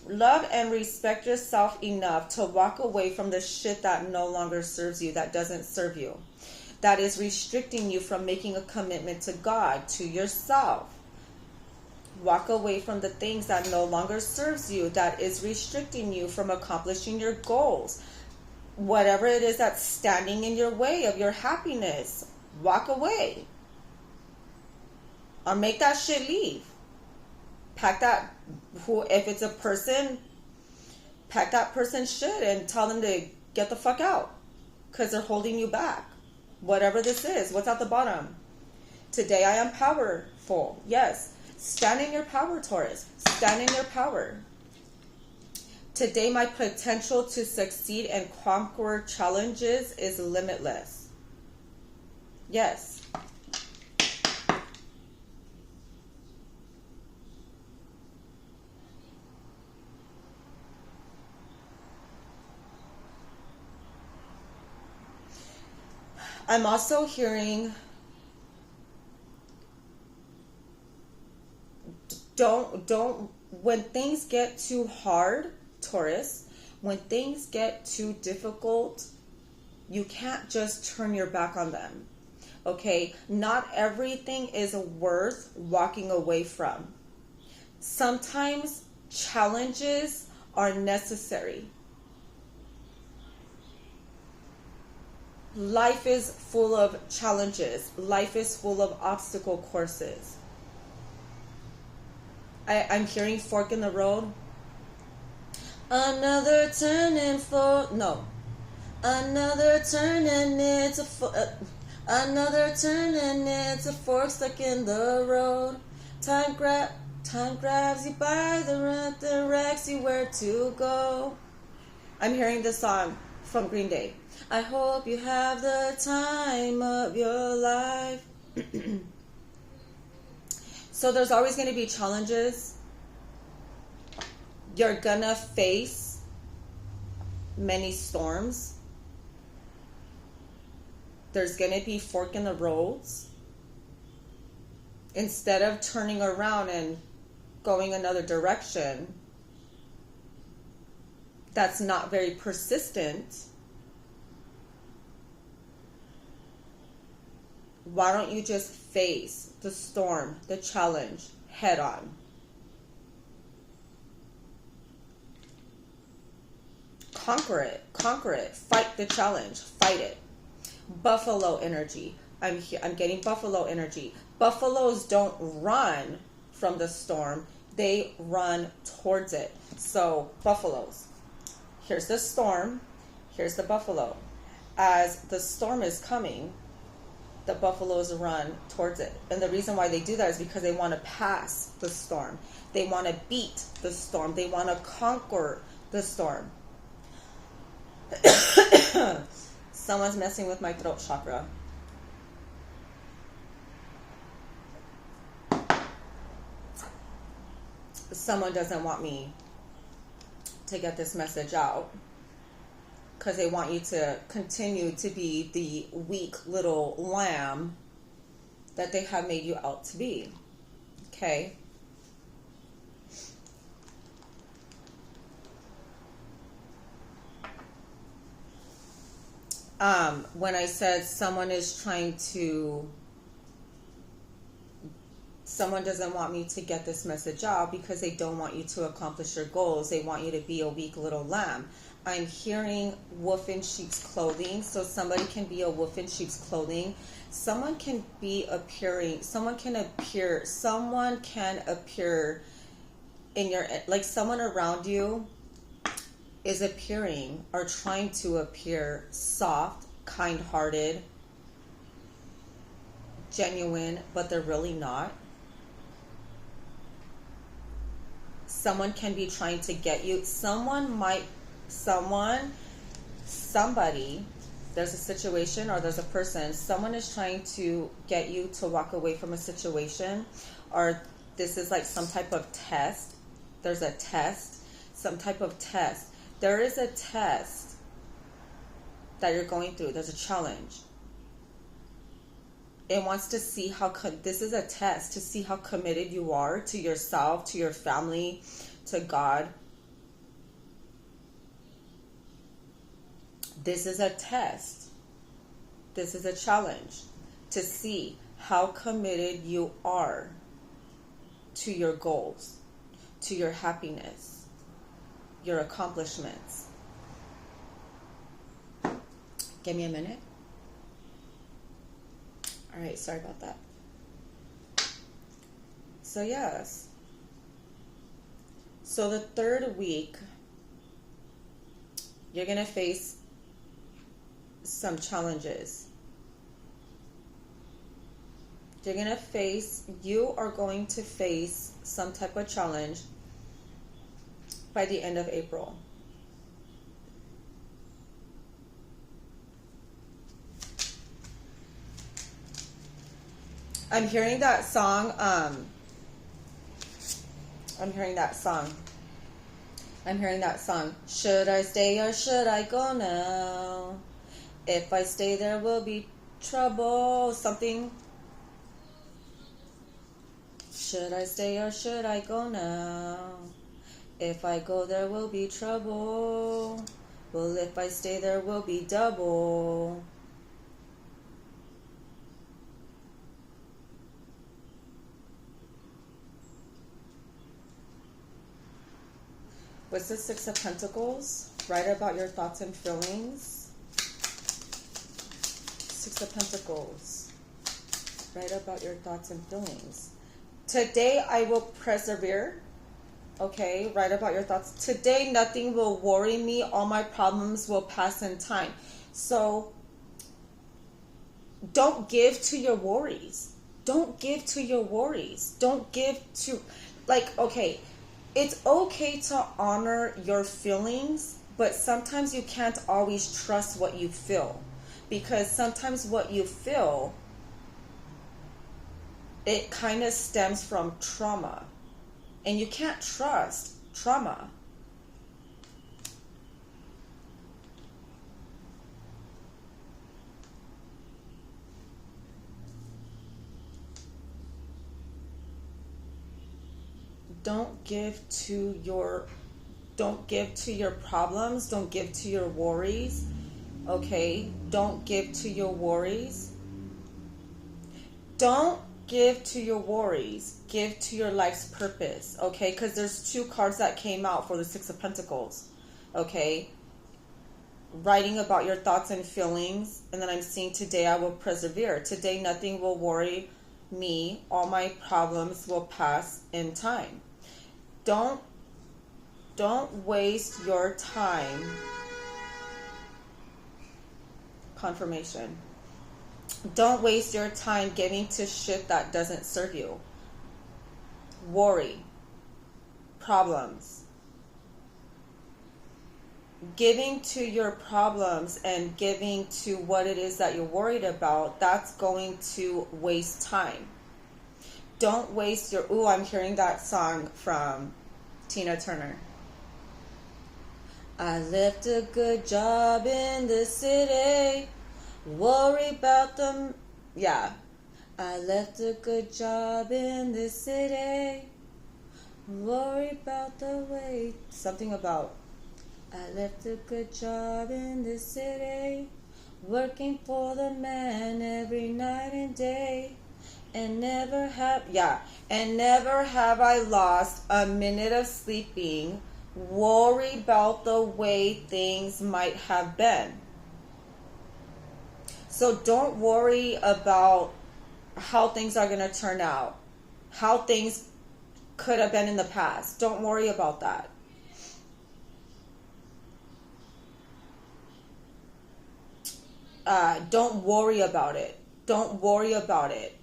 enough to walk away from the shit that no longer serves you, that doesn't serve you, that is restricting you from making a commitment to God, to yourself. Walk away from the things that no longer serves you, that is restricting you from accomplishing your goals. Whatever it is that's standing in your way of your happiness, walk away. Or make that shit leave. Pack that, if it's a person, pack that person's shit and tell them to get the fuck out, because they're holding you back. Whatever this is, what's at the bottom? Today I am powerful. Yes. Stand in your power, Taurus. Stand in your power. Today my potential to succeed and conquer challenges is limitless. Yes. I'm also hearing, don't, when things get too hard, Taurus, when things get too difficult, you can't just turn your back on them. Okay? Not everything is worth walking away from. Sometimes challenges are necessary. Life is full of challenges. Life is full of obstacle courses. I'm hearing fork in the road. Another turn and another turn and it's another turn and it's a fork stuck in the road. Time grabs you by the rope, directs you where to go. I'm hearing this song from Green Day. I hope you have the time of your life. So there's always going to be challenges. You're going to face many storms. There's going to be fork in the roads. Instead of turning around and going another direction that's not very persistent, why don't you just face the storm, the challenge, head on? Conquer it, fight the challenge, fight it. Buffalo energy. I'm getting buffalo energy. Buffaloes don't run from the storm, they run towards it. So, buffaloes. Here's the storm, here's the buffalo. As the storm is coming, the buffaloes run towards it. And the reason why they do that is because they want to pass the storm. They want to beat the storm. They want to conquer the storm. Someone's messing with my throat chakra. Someone doesn't want me to get this message out, because they want you to continue to be the weak little lamb that they have made you out to be. Okay? When I said someone doesn't want me to get this message out because they don't want you to accomplish your goals. They want you to be a weak little lamb. I'm hearing wolf in sheep's clothing. So somebody can be a wolf in sheep's clothing. Someone can appear in your, like someone around you is appearing or trying to appear soft, kind-hearted, genuine, but they're really not. Someone can be trying to get you. Somebody There's a situation or there's a person. Someone is trying to get you to walk away from a situation, or this is like some type of test. There's a test, some type of test. There is a test that you're going through. There's a challenge. It wants to see this is a test to see how committed you are to yourself, to your family, to God. This is a test. This is a challenge to see how committed you are to your goals, to your happiness, your accomplishments. Give me a minute. All right, sorry about that. So yes. So the third week, you're going to face some challenges. You are going to face some type of challenge by the end of April. I'm hearing that song. Should I stay or should I go now? If I stay, there will be trouble. Something. Should I stay or should I go now? If I go, there will be trouble. Well, if I stay, there will be double. What's the Six of Pentacles? Write about your thoughts and feelings. Six of Pentacles. Write about your thoughts and feelings. Today I will persevere. Okay, write about your thoughts. Today nothing will worry me. All my problems will pass in time. So don't give to your worries. Don't give to your worries. Don't give to, okay, it's okay to honor your feelings, but sometimes you can't always trust what you feel, because sometimes what you feel, it kind of stems from trauma, and you can't trust trauma. Don't give to your problems. Don't give to your worries. Okay? Don't give to your worries. Don't give to your worries. Give to your life's purpose. Okay? Because there's two cards that came out for the Six of Pentacles. Okay? Writing about your thoughts and feelings. And then I'm seeing today I will persevere. Today nothing will worry me. All my problems will pass in time. Don't waste your time. Confirmation. Don't waste your time giving to shit that doesn't serve you. Worry. Problems. Giving to your problems and giving to what it is that you're worried about, that's going to waste time. Don't waste your... Ooh, I'm hearing that song from Tina Turner. I left a good job in the city. Worry about them. Yeah. I left a good job in the city. Worry about the way. Something about... I left a good job in the city. Working for the man every night and day. And never have I lost a minute of sleeping, worried about the way things might have been. So don't worry about how things are going to turn out, how things could have been in the past. Don't worry about that. Don't worry about it. Don't worry about it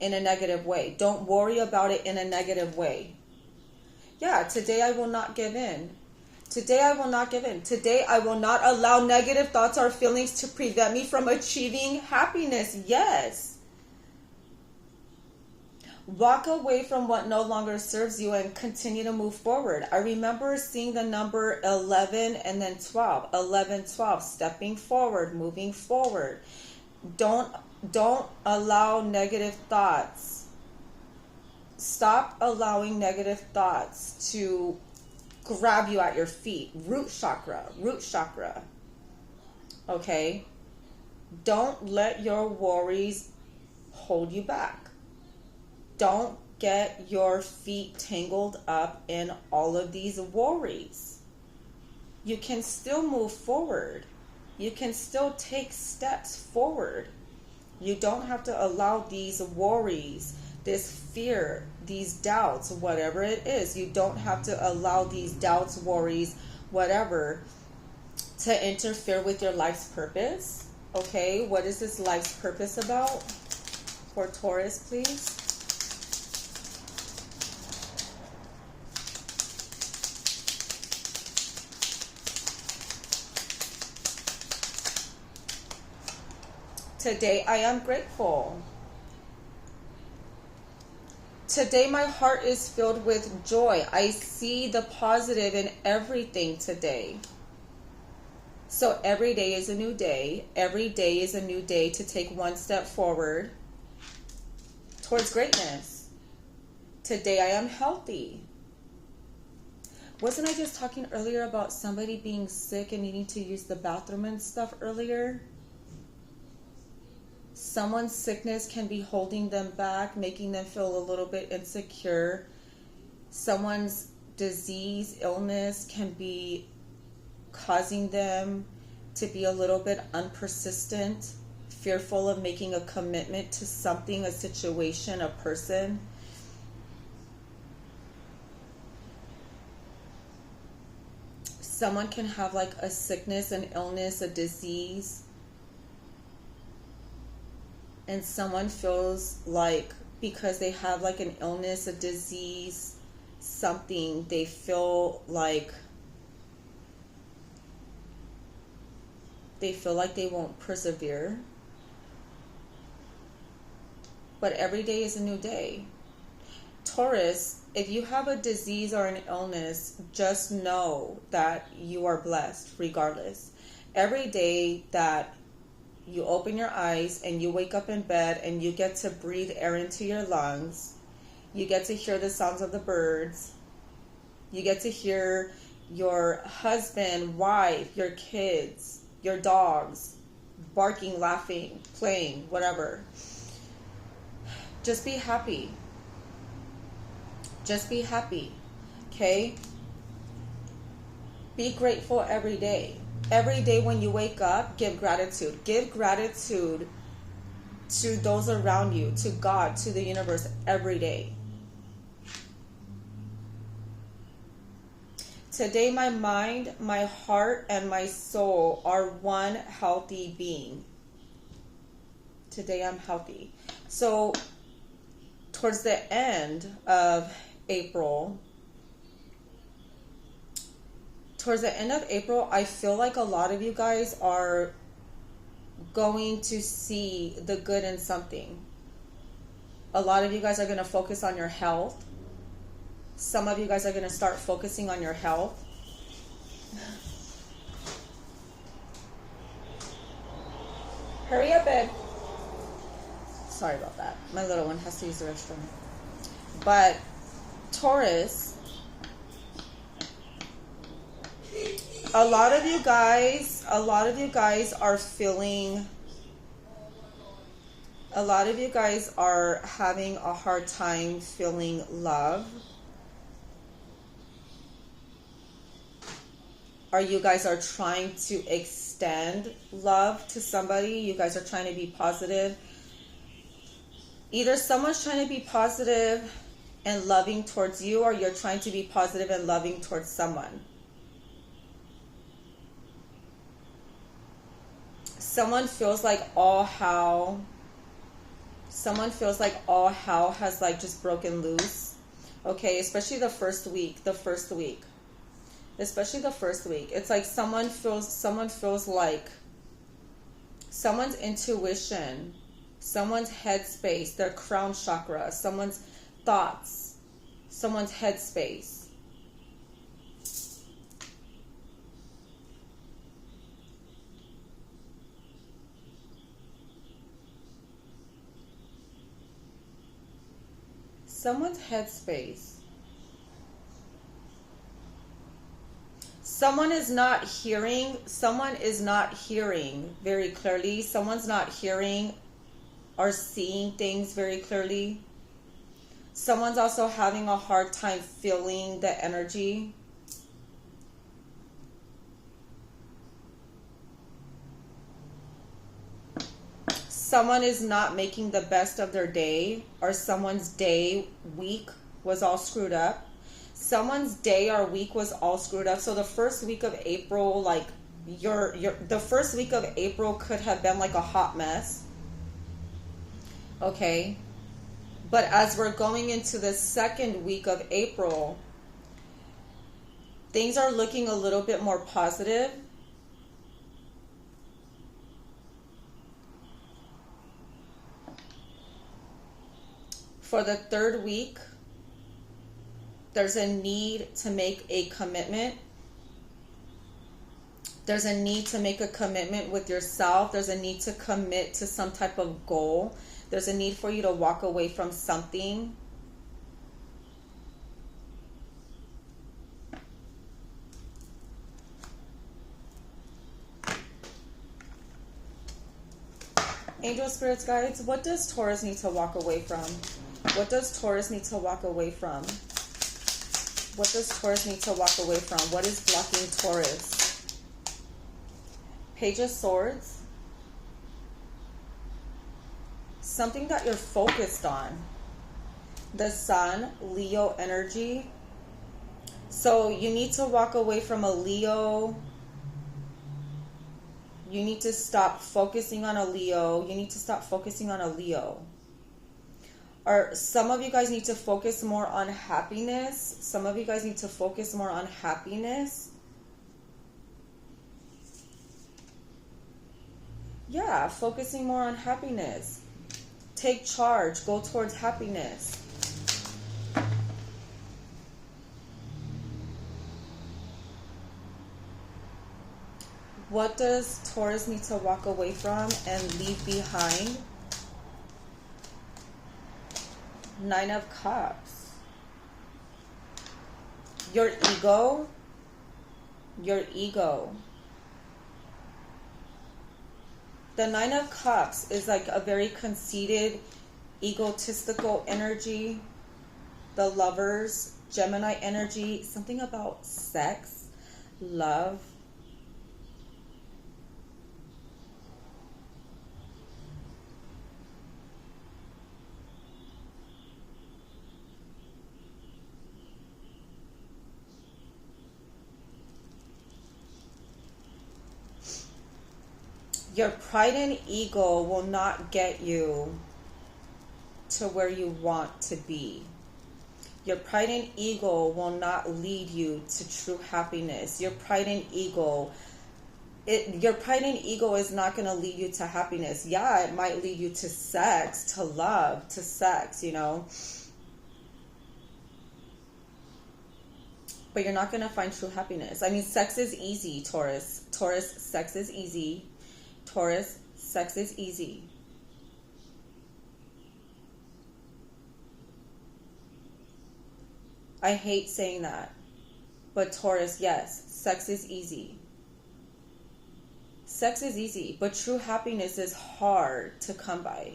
in a negative way. Don't worry about it in a negative way. Yeah, today I will not give in. Today I will not give in. Today I will not allow negative thoughts or feelings to prevent me from achieving happiness. Yes. Walk away from what no longer serves you and continue to move forward. I remember seeing the number 11 and then 12. 11, 12. Stepping forward, moving forward. Don't allow negative thoughts. Stop allowing negative thoughts to grab you at your feet. Root chakra. Root chakra. Okay? Don't let your worries hold you back. Don't get your feet tangled up in all of these worries. You can still move forward. You can still take steps forward. You don't have to allow these worries, this fear, these doubts, whatever it is. You don't have to allow these doubts, worries, whatever, to interfere with your life's purpose. Okay, what is this life's purpose about? For Taurus, please. Today I am grateful. Today my heart is filled with joy. I see the positive in everything today. So every day is a new day. Every day is a new day to take one step forward towards greatness. Today I am healthy. Wasn't I just talking earlier about somebody being sick and needing to use the bathroom and stuff earlier? Someone's sickness can be holding them back, making them feel a little bit insecure. Someone's disease, illness can be causing them to be a little bit unpersistent, fearful of making a commitment to something, a situation, a person. Someone can have like a sickness, an illness, a disease, and someone feels like because they have like an illness, a disease, something, they feel like they won't persevere. But every day is a new day. Taurus, if you have a disease or an illness, just know that you are blessed regardless. Every day that you open your eyes and you wake up in bed and you get to breathe air into your lungs, you get to hear the sounds of the birds, you get to hear your husband, wife, your kids, your dogs barking, laughing, playing, whatever. Just be happy. Just be happy. Okay? Be grateful every day. Every day when you wake up, give gratitude. Give gratitude to those around you, to God, to the universe every day. Today, my mind, my heart, and my soul are one healthy being. Today, I'm healthy. So, towards the end of April, I feel like a lot of you guys are going to see the good in something. A lot of you guys are going to focus on your health. Some of you guys are going to start focusing on your health. Hurry up, babe. Sorry about that. My little one has to use the restroom. But Taurus, a lot of you guys are feeling, a lot of you guys are having a hard time feeling love. Or you guys are trying to extend love to somebody. You guys are trying to be positive. Either someone's trying to be positive and loving towards you, or you're trying to be positive and loving towards someone. Someone feels like all hell has like just broken loose. Okay, especially the first week. especially the first week. It's like someone feels like someone's intuition, someone's headspace, their crown chakra, someone's thoughts, someone's headspace. Someone's headspace. Someone is not hearing very clearly. Someone's not hearing or seeing things very clearly. Someone's also having a hard time feeling the energy. Someone is not making the best of their day, or someone's day, week was all screwed up. Someone's day or week was all screwed up. So the first week of April, like the first week of April could have been like a hot mess. Okay. But as we're going into the second week of April, things are looking a little bit more positive. For the third week, there's a need to make a commitment. There's a need to make a commitment with yourself. There's a need to commit to some type of goal. There's a need for you to walk away from something. Angel spirits, guides, what does Taurus need to walk away from? What does Taurus need to walk away from? What does Taurus need to walk away from? What is blocking Taurus? Page of Swords. Something that you're focused on. The Sun, Leo energy. So you need to walk away from a Leo. You need to stop focusing on a Leo. You need to stop focusing on a Leo. Or some of you guys need to focus more on happiness. Some of you guys need to focus more on happiness. Yeah, focusing more on happiness. Take charge. Go towards happiness. What does Taurus need to walk away from and leave behind? 9 of Cups. Your ego. Your ego. The 9 of Cups is like a very conceited, egotistical energy. The Lovers, Gemini energy. Something about sex, love. Your pride and ego will not get you to where you want to be. Your pride and ego will not lead you to true happiness. Your pride and ego, your pride and ego is not going to lead you to happiness. Yeah, it might lead you to sex, to love, to sex, you know. But you're not going to find true happiness. I mean, sex is easy, Taurus. Taurus, sex is easy. Taurus, sex is easy. I hate saying that. But Taurus, yes, sex is easy. Sex is easy, but true happiness is hard to come by.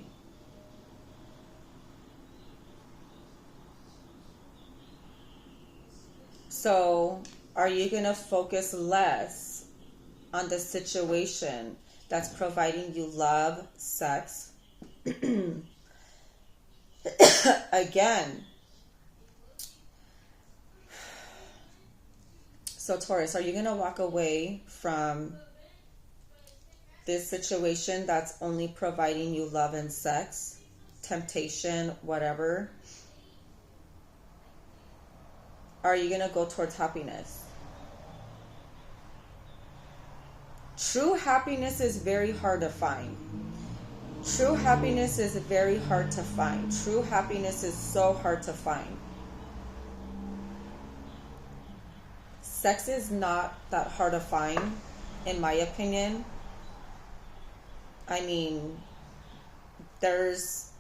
So, are you going to focus less on the situation that's providing you love, sex? Again. So Taurus, are you going to walk away from this situation that's only providing you love and sex, temptation, whatever? Or are you going to go towards happiness? True happiness is very hard to find. True happiness is very hard to find. True happiness is so hard to find. Sex is not that hard to find, in my opinion. I mean, there's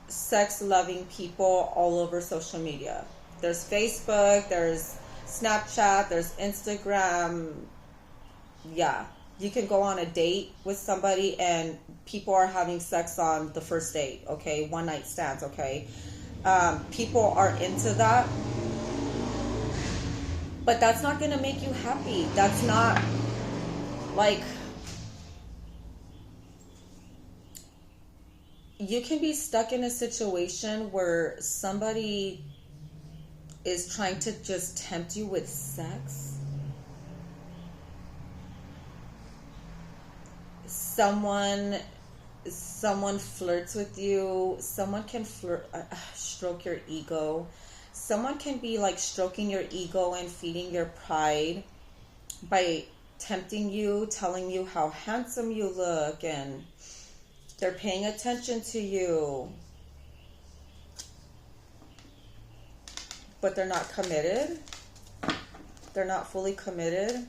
sex loving people all over social media. There's Facebook, there's Snapchat, there's Instagram. Yeah, you can go on a date with somebody and people are having sex on the first date, okay? One night stands, okay? People are into that. But that's not going to make you happy. That's not like, you can be stuck in a situation where somebody is trying to just tempt you with sex. Someone flirts with you. Someone can stroke your ego. Someone can be like stroking your ego and feeding your pride by tempting you, telling you how handsome you look, and they're paying attention to you, but they're not committed. They're not fully committed.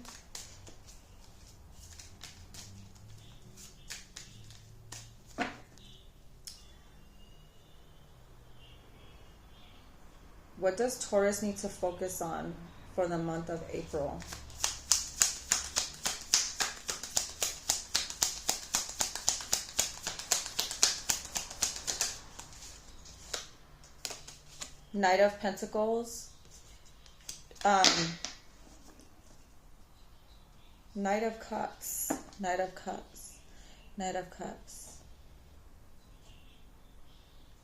What does Taurus need to focus on for the month of April? Knight of Pentacles. Knight of Cups. Knight of Cups. Knight of Cups.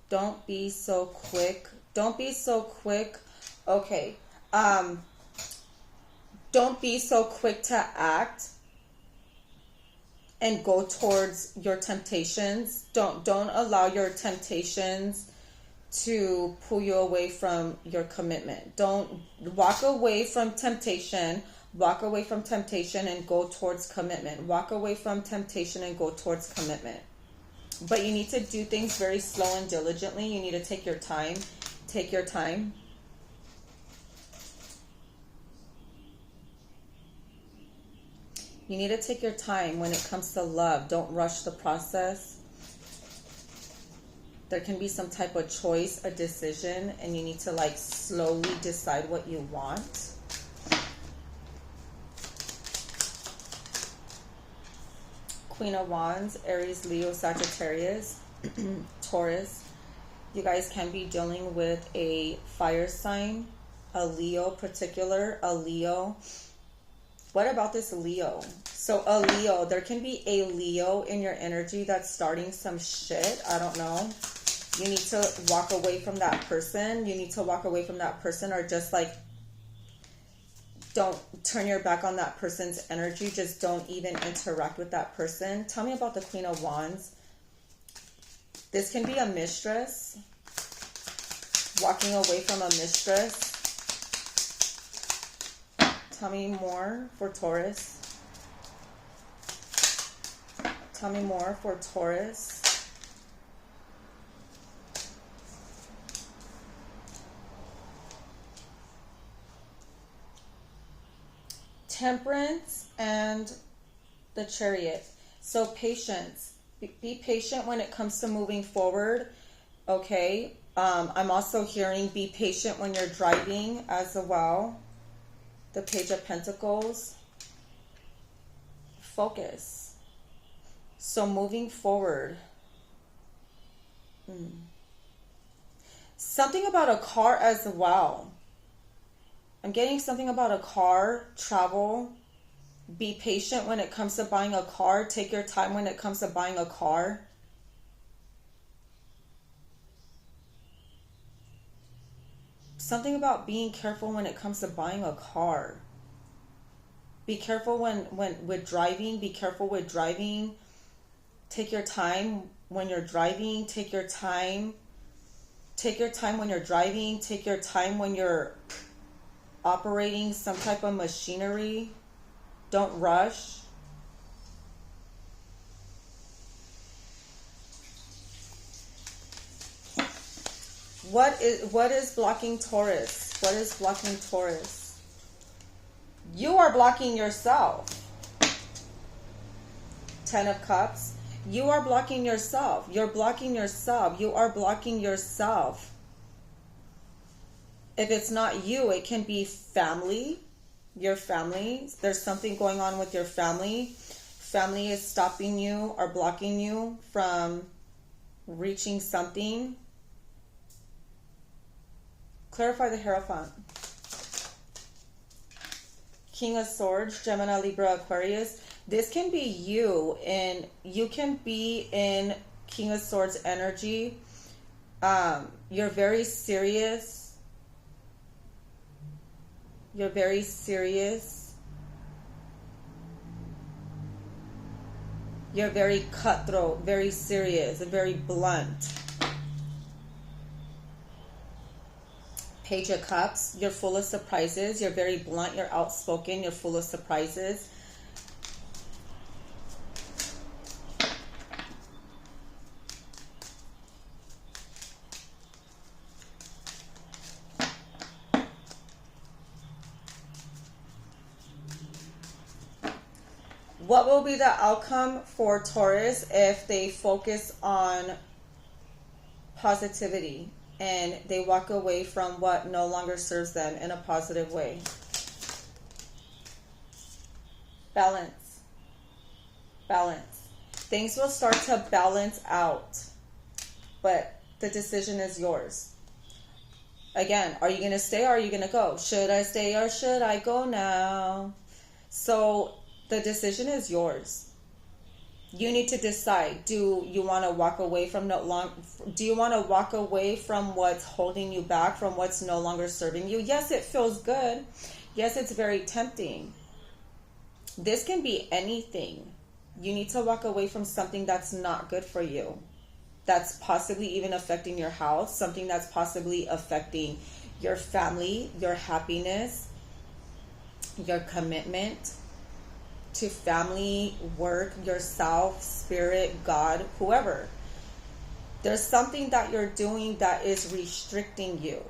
Don't be so quick. Don't be so quick. Okay. Don't be so quick to act and go towards your temptations. Don't allow your temptations to pull you away from your commitment. Don't walk away from temptation. Walk away from temptation and go towards commitment. Walk away from temptation and go towards commitment. But you need to do things very slow and diligently. You need to take your time. Take your time. You need to take your time when it comes to love. Don't rush the process. There can be some type of choice, a decision, and you need to like slowly decide what you want. Queen of Wands, Aries, Leo, Sagittarius, Taurus. You guys can be dealing with a fire sign, a Leo particular, a Leo. What about this Leo? So a Leo, there can be a Leo in your energy that's starting some shit. I don't know. You need to walk away from that person. You need to walk away from that person, or just like, don't turn your back on that person's energy. Just don't even interact with that person. Tell me about the Queen of Wands. This can be a mistress. Walking away from a mistress. Tell me more for Taurus. Tell me more for Taurus. Temperance and the Chariot. So patience. Be patient when it comes to moving forward. Okay. I'm also hearing be patient when you're driving as well. The Page of Pentacles. Focus. So moving forward. Something about a car as well. I'm getting something about a car, travel. Be patient when it comes to buying a car. Take your time when it comes to buying a car. Something about being careful when it comes to buying a car. Be careful when with driving. Be careful with driving. Take your time when you're driving. Take your time. Take your time when you're driving. Take your time when you're operating some type of machinery. Don't rush. What is blocking Taurus? What is blocking Taurus? You are blocking yourself. 10 of Cups. You are blocking yourself. You're blocking yourself. You are blocking yourself. If it's not you, it can be family. Your family. There's something going on with your family. Family is stopping you or blocking you from reaching something. Clarify the Hierophant. King of Swords, Gemini, Libra, Aquarius. This can be you, and you can be in King of Swords energy. You're very serious. You're very serious. You're very cutthroat, very serious, and very blunt. Page of Cups. You're full of surprises. You're very blunt. You're outspoken. You're full of surprises. What will be the outcome for Taurus if they focus on positivity and they walk away from what no longer serves them in a positive way? Balance. Balance. Things will start to balance out, but the decision is yours. Again, are you going to stay or are you going to go? Should I stay or should I go now? So the decision is yours. You need to decide. Do you want to walk away from do you want to walk away from what's holding you back, from what's no longer serving you? Yes, it feels good. Yes, it's very tempting. This can be anything. You need to walk away from something that's not good for you. That's possibly even affecting your health, something that's possibly affecting your family, your happiness, your commitment to family, work, yourself, spirit, God, whoever. There's something that you're doing that is restricting you.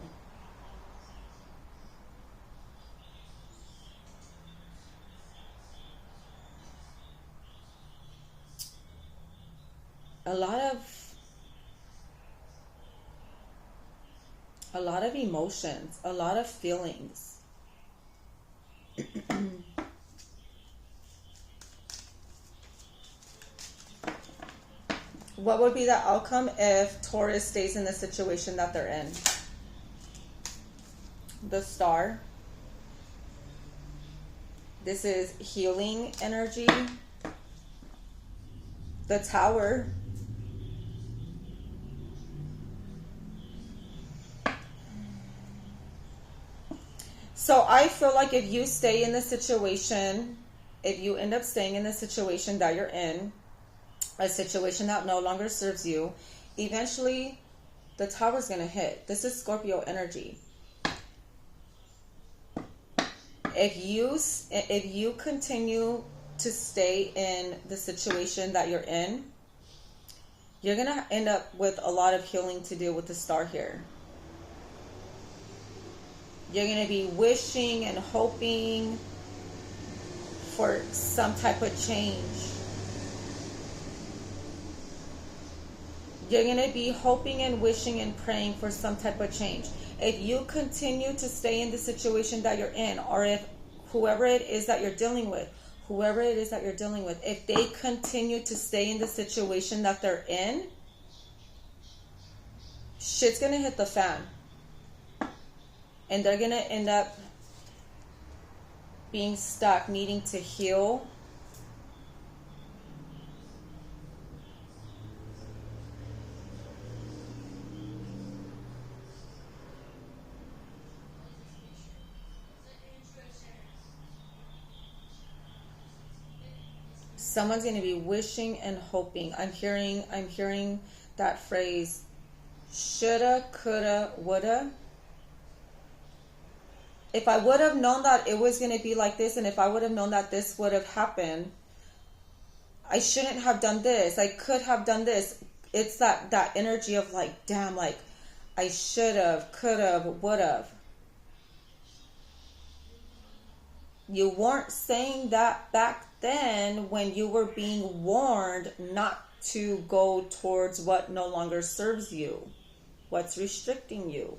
A lot of emotions, a lot of feelings. What would be the outcome if Taurus stays in the situation that they're in? The Star. This is healing energy. The Tower. So I feel like if you stay in the situation, if you end up staying in the situation that you're in, a situation that no longer serves you, eventually the Tower's going to hit. This is Scorpio energy. If you continue to stay in the situation that you're in, you're going to end up with a lot of healing to do with the Star here. You're going to be wishing and hoping for some type of change. You're going to be hoping and wishing and praying for some type of change. If you continue to stay in the situation that you're in, or if whoever it is that you're dealing with, if they continue to stay in the situation that they're in, shit's going to hit the fan. And they're going to end up being stuck, needing to heal. Someone's going to be wishing and hoping. I'm hearing that phrase, shoulda, coulda, woulda. if I would have known that it was going to be like this, and if I would have known that this would have happened, I shouldn't have done this. I could have done this. It's that energy of like, damn, like I should have, could have, would have. You weren't saying that back then when you were being warned not to go towards what no longer serves you, what's restricting you.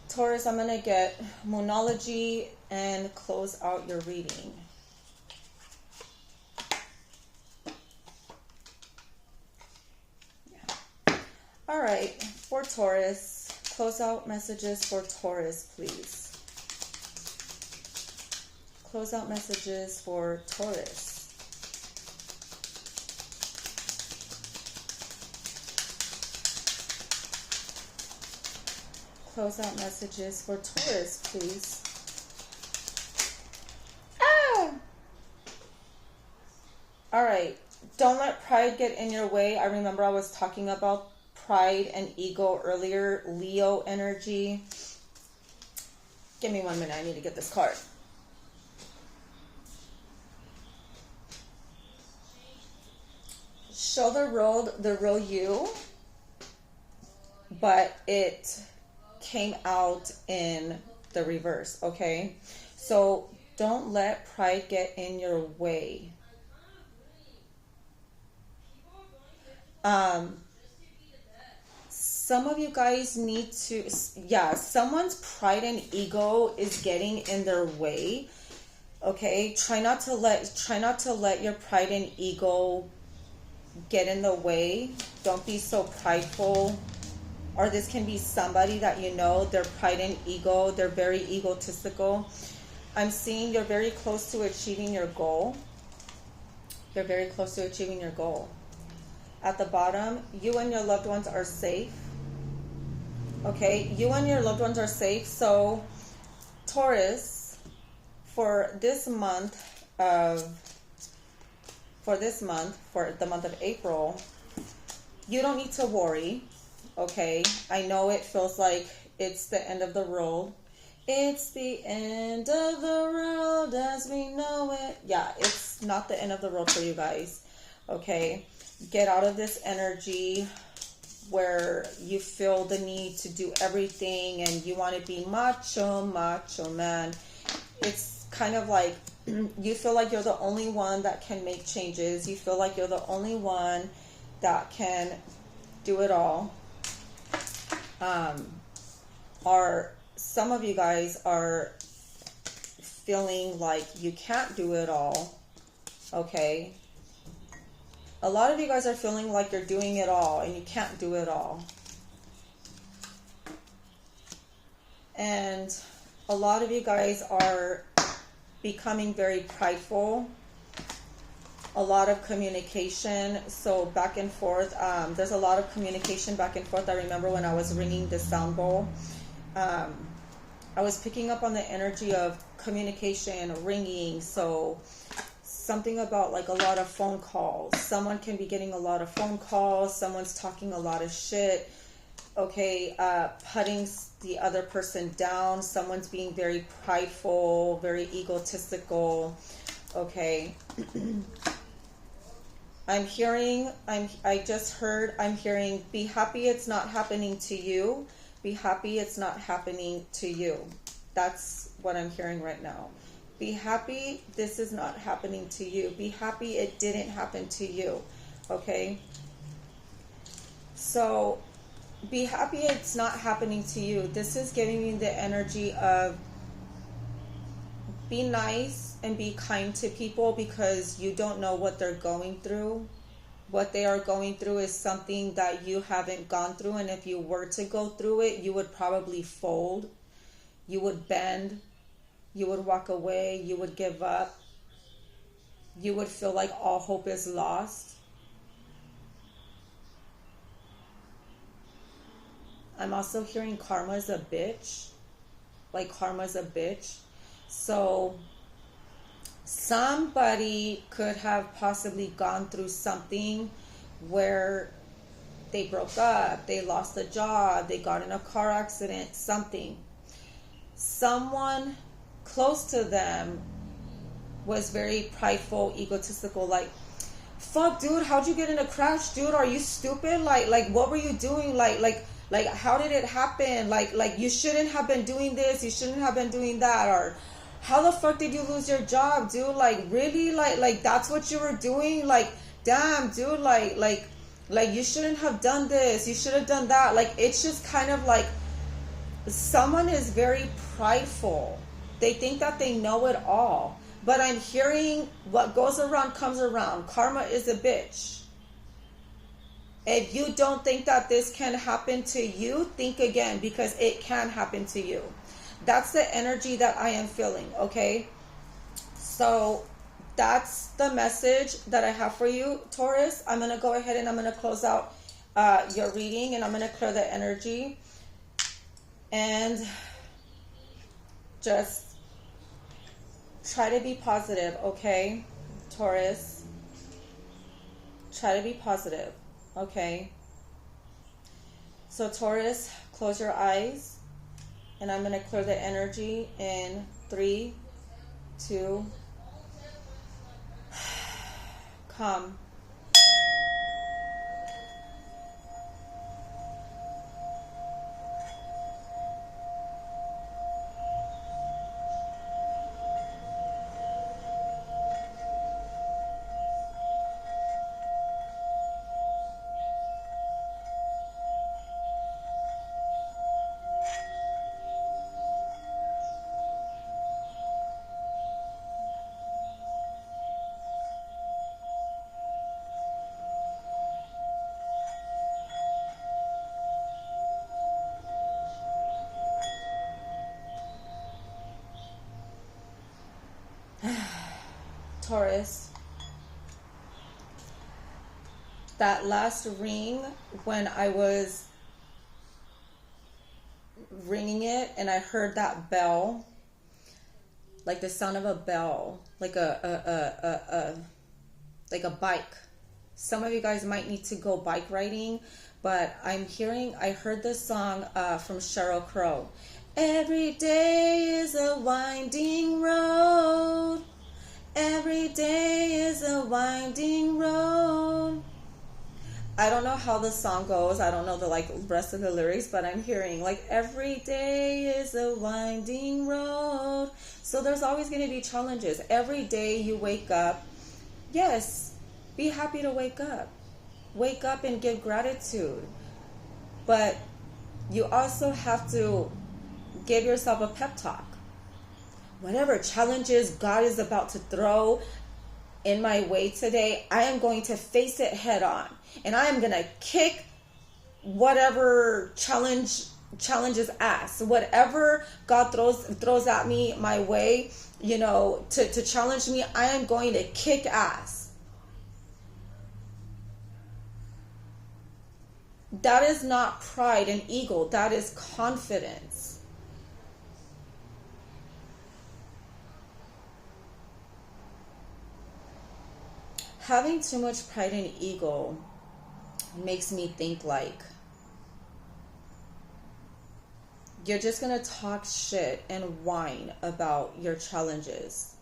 Taurus, I'm going to get Moonology and close out your reading. Yeah. All right, for Taurus, close out messages for Taurus, please. Close out messages for Taurus. Close out messages for Taurus, please. Ah! All right. Don't let pride get in your way. I remember I was talking about pride and ego earlier. Leo energy. Give me 1 minute. I need to get this card. Show the real you, but it came out in the reverse, okay? So don't let pride get in your way. Some of you guys need to, someone's pride and ego is getting in their way, okay? Try not to let your pride and ego get in the way. Don't be so prideful. Or this can be somebody that you know, their pride and ego, they're very egotistical. I'm seeing you're very close to achieving your goal. You're very close to achieving your goal. At the bottom, you and your loved ones are safe. Okay, you and your loved ones are safe. So, Taurus, for the month of April, you don't need to worry. Okay, I know it feels like it's the end of the world. It's the end of the world as we know it. Yeah, it's not the end of the world for you guys. Okay, get out of this energy where you feel the need to do everything and you want to be macho man. It's kind of like you feel like you're the only one that can make changes. You feel like you're the only one that can do it all. Or some of you guys are feeling like you can't do it all. Okay. A lot of you guys are feeling like you're doing it all and you can't do it all. And a lot of you guys are becoming very prideful. A lot of communication, so back and forth. There's a lot of communication back and forth. I remember when I was ringing the sound bowl, I was picking up on the energy of communication, ringing. So something about like a lot of phone calls. Someone can be getting a lot of phone calls. Someone's talking a lot of shit. Okay, putting the other person down. Someone's being very prideful, very egotistical. Okay. I'm hearing, be happy it's not happening to you. Be happy it's not happening to you. That's what I'm hearing right now. Be happy this is not happening to you. Be happy it didn't happen to you. Okay? So, be happy it's not happening to you. This is giving me the energy of be nice and be kind to people because you don't know what they're going through. What they are going through is something that you haven't gone through, and if you were to go through it, you would probably fold. You would bend. You would walk away. You would give up. You would feel like all hope is lost. I'm also hearing karma's a bitch. Like karma's a bitch. So somebody could have possibly gone through something where they broke up, they lost a job, they got in a car accident, something. Someone close to them was very prideful, egotistical, like, fuck, dude, how'd you get in a crash, dude? Are you stupid? Like, what were you doing? Like, how did it happen? Like, you shouldn't have been doing this. You shouldn't have been doing that. Or, how the fuck did you lose your job, dude? Like, really? Like that's what you were doing? Like, damn, dude. Like, you shouldn't have done this. You should have done that. Like, it's just kind of like someone is very prideful. They think that they know it all. But I'm hearing what goes around comes around. Karma is a bitch. If you don't think that this can happen to you, think again, because it can happen to you. That's the energy that I am feeling, okay? So that's the message that I have for you, Taurus. I'm going to go ahead and I'm going to close out your reading, and I'm going to clear the energy. And just try to be positive, okay, Taurus? Try to be positive, okay? So, Taurus, close your eyes, and I'm going to clear the energy in 3, 2, come. Taurus, that last ring, when I was ringing it and I heard that bell, like the sound of a bell, like a bike. Some of you guys might need to go bike riding, but I heard this song from Sheryl Crow. Every day is a winding road. Every day is a winding road. I don't know how the song goes. I don't know the rest of the lyrics, but I'm hearing every day is a winding road. So there's always going to be challenges. Every day you wake up, yes, be happy to wake up. Wake up and give gratitude. But you also have to give yourself a pep talk. Whatever challenges God is about to throw in my way today, I am going to face it head on. And I am going to kick whatever challenges ass. Whatever God throws at me my way, to challenge me, I am going to kick ass. That is not pride and ego. That is confidence. Having too much pride and ego makes me think you're just going to talk shit and whine about your challenges.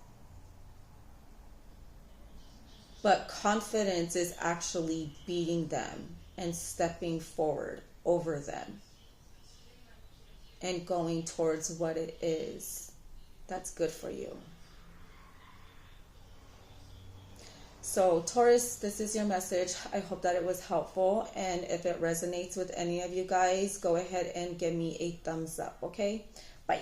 But confidence is actually beating them and stepping forward over them and going towards what it is that's good for you. So, Taurus, this is your message. I hope that it was helpful. And if it resonates with any of you guys, go ahead and give me a thumbs up, okay? Bye.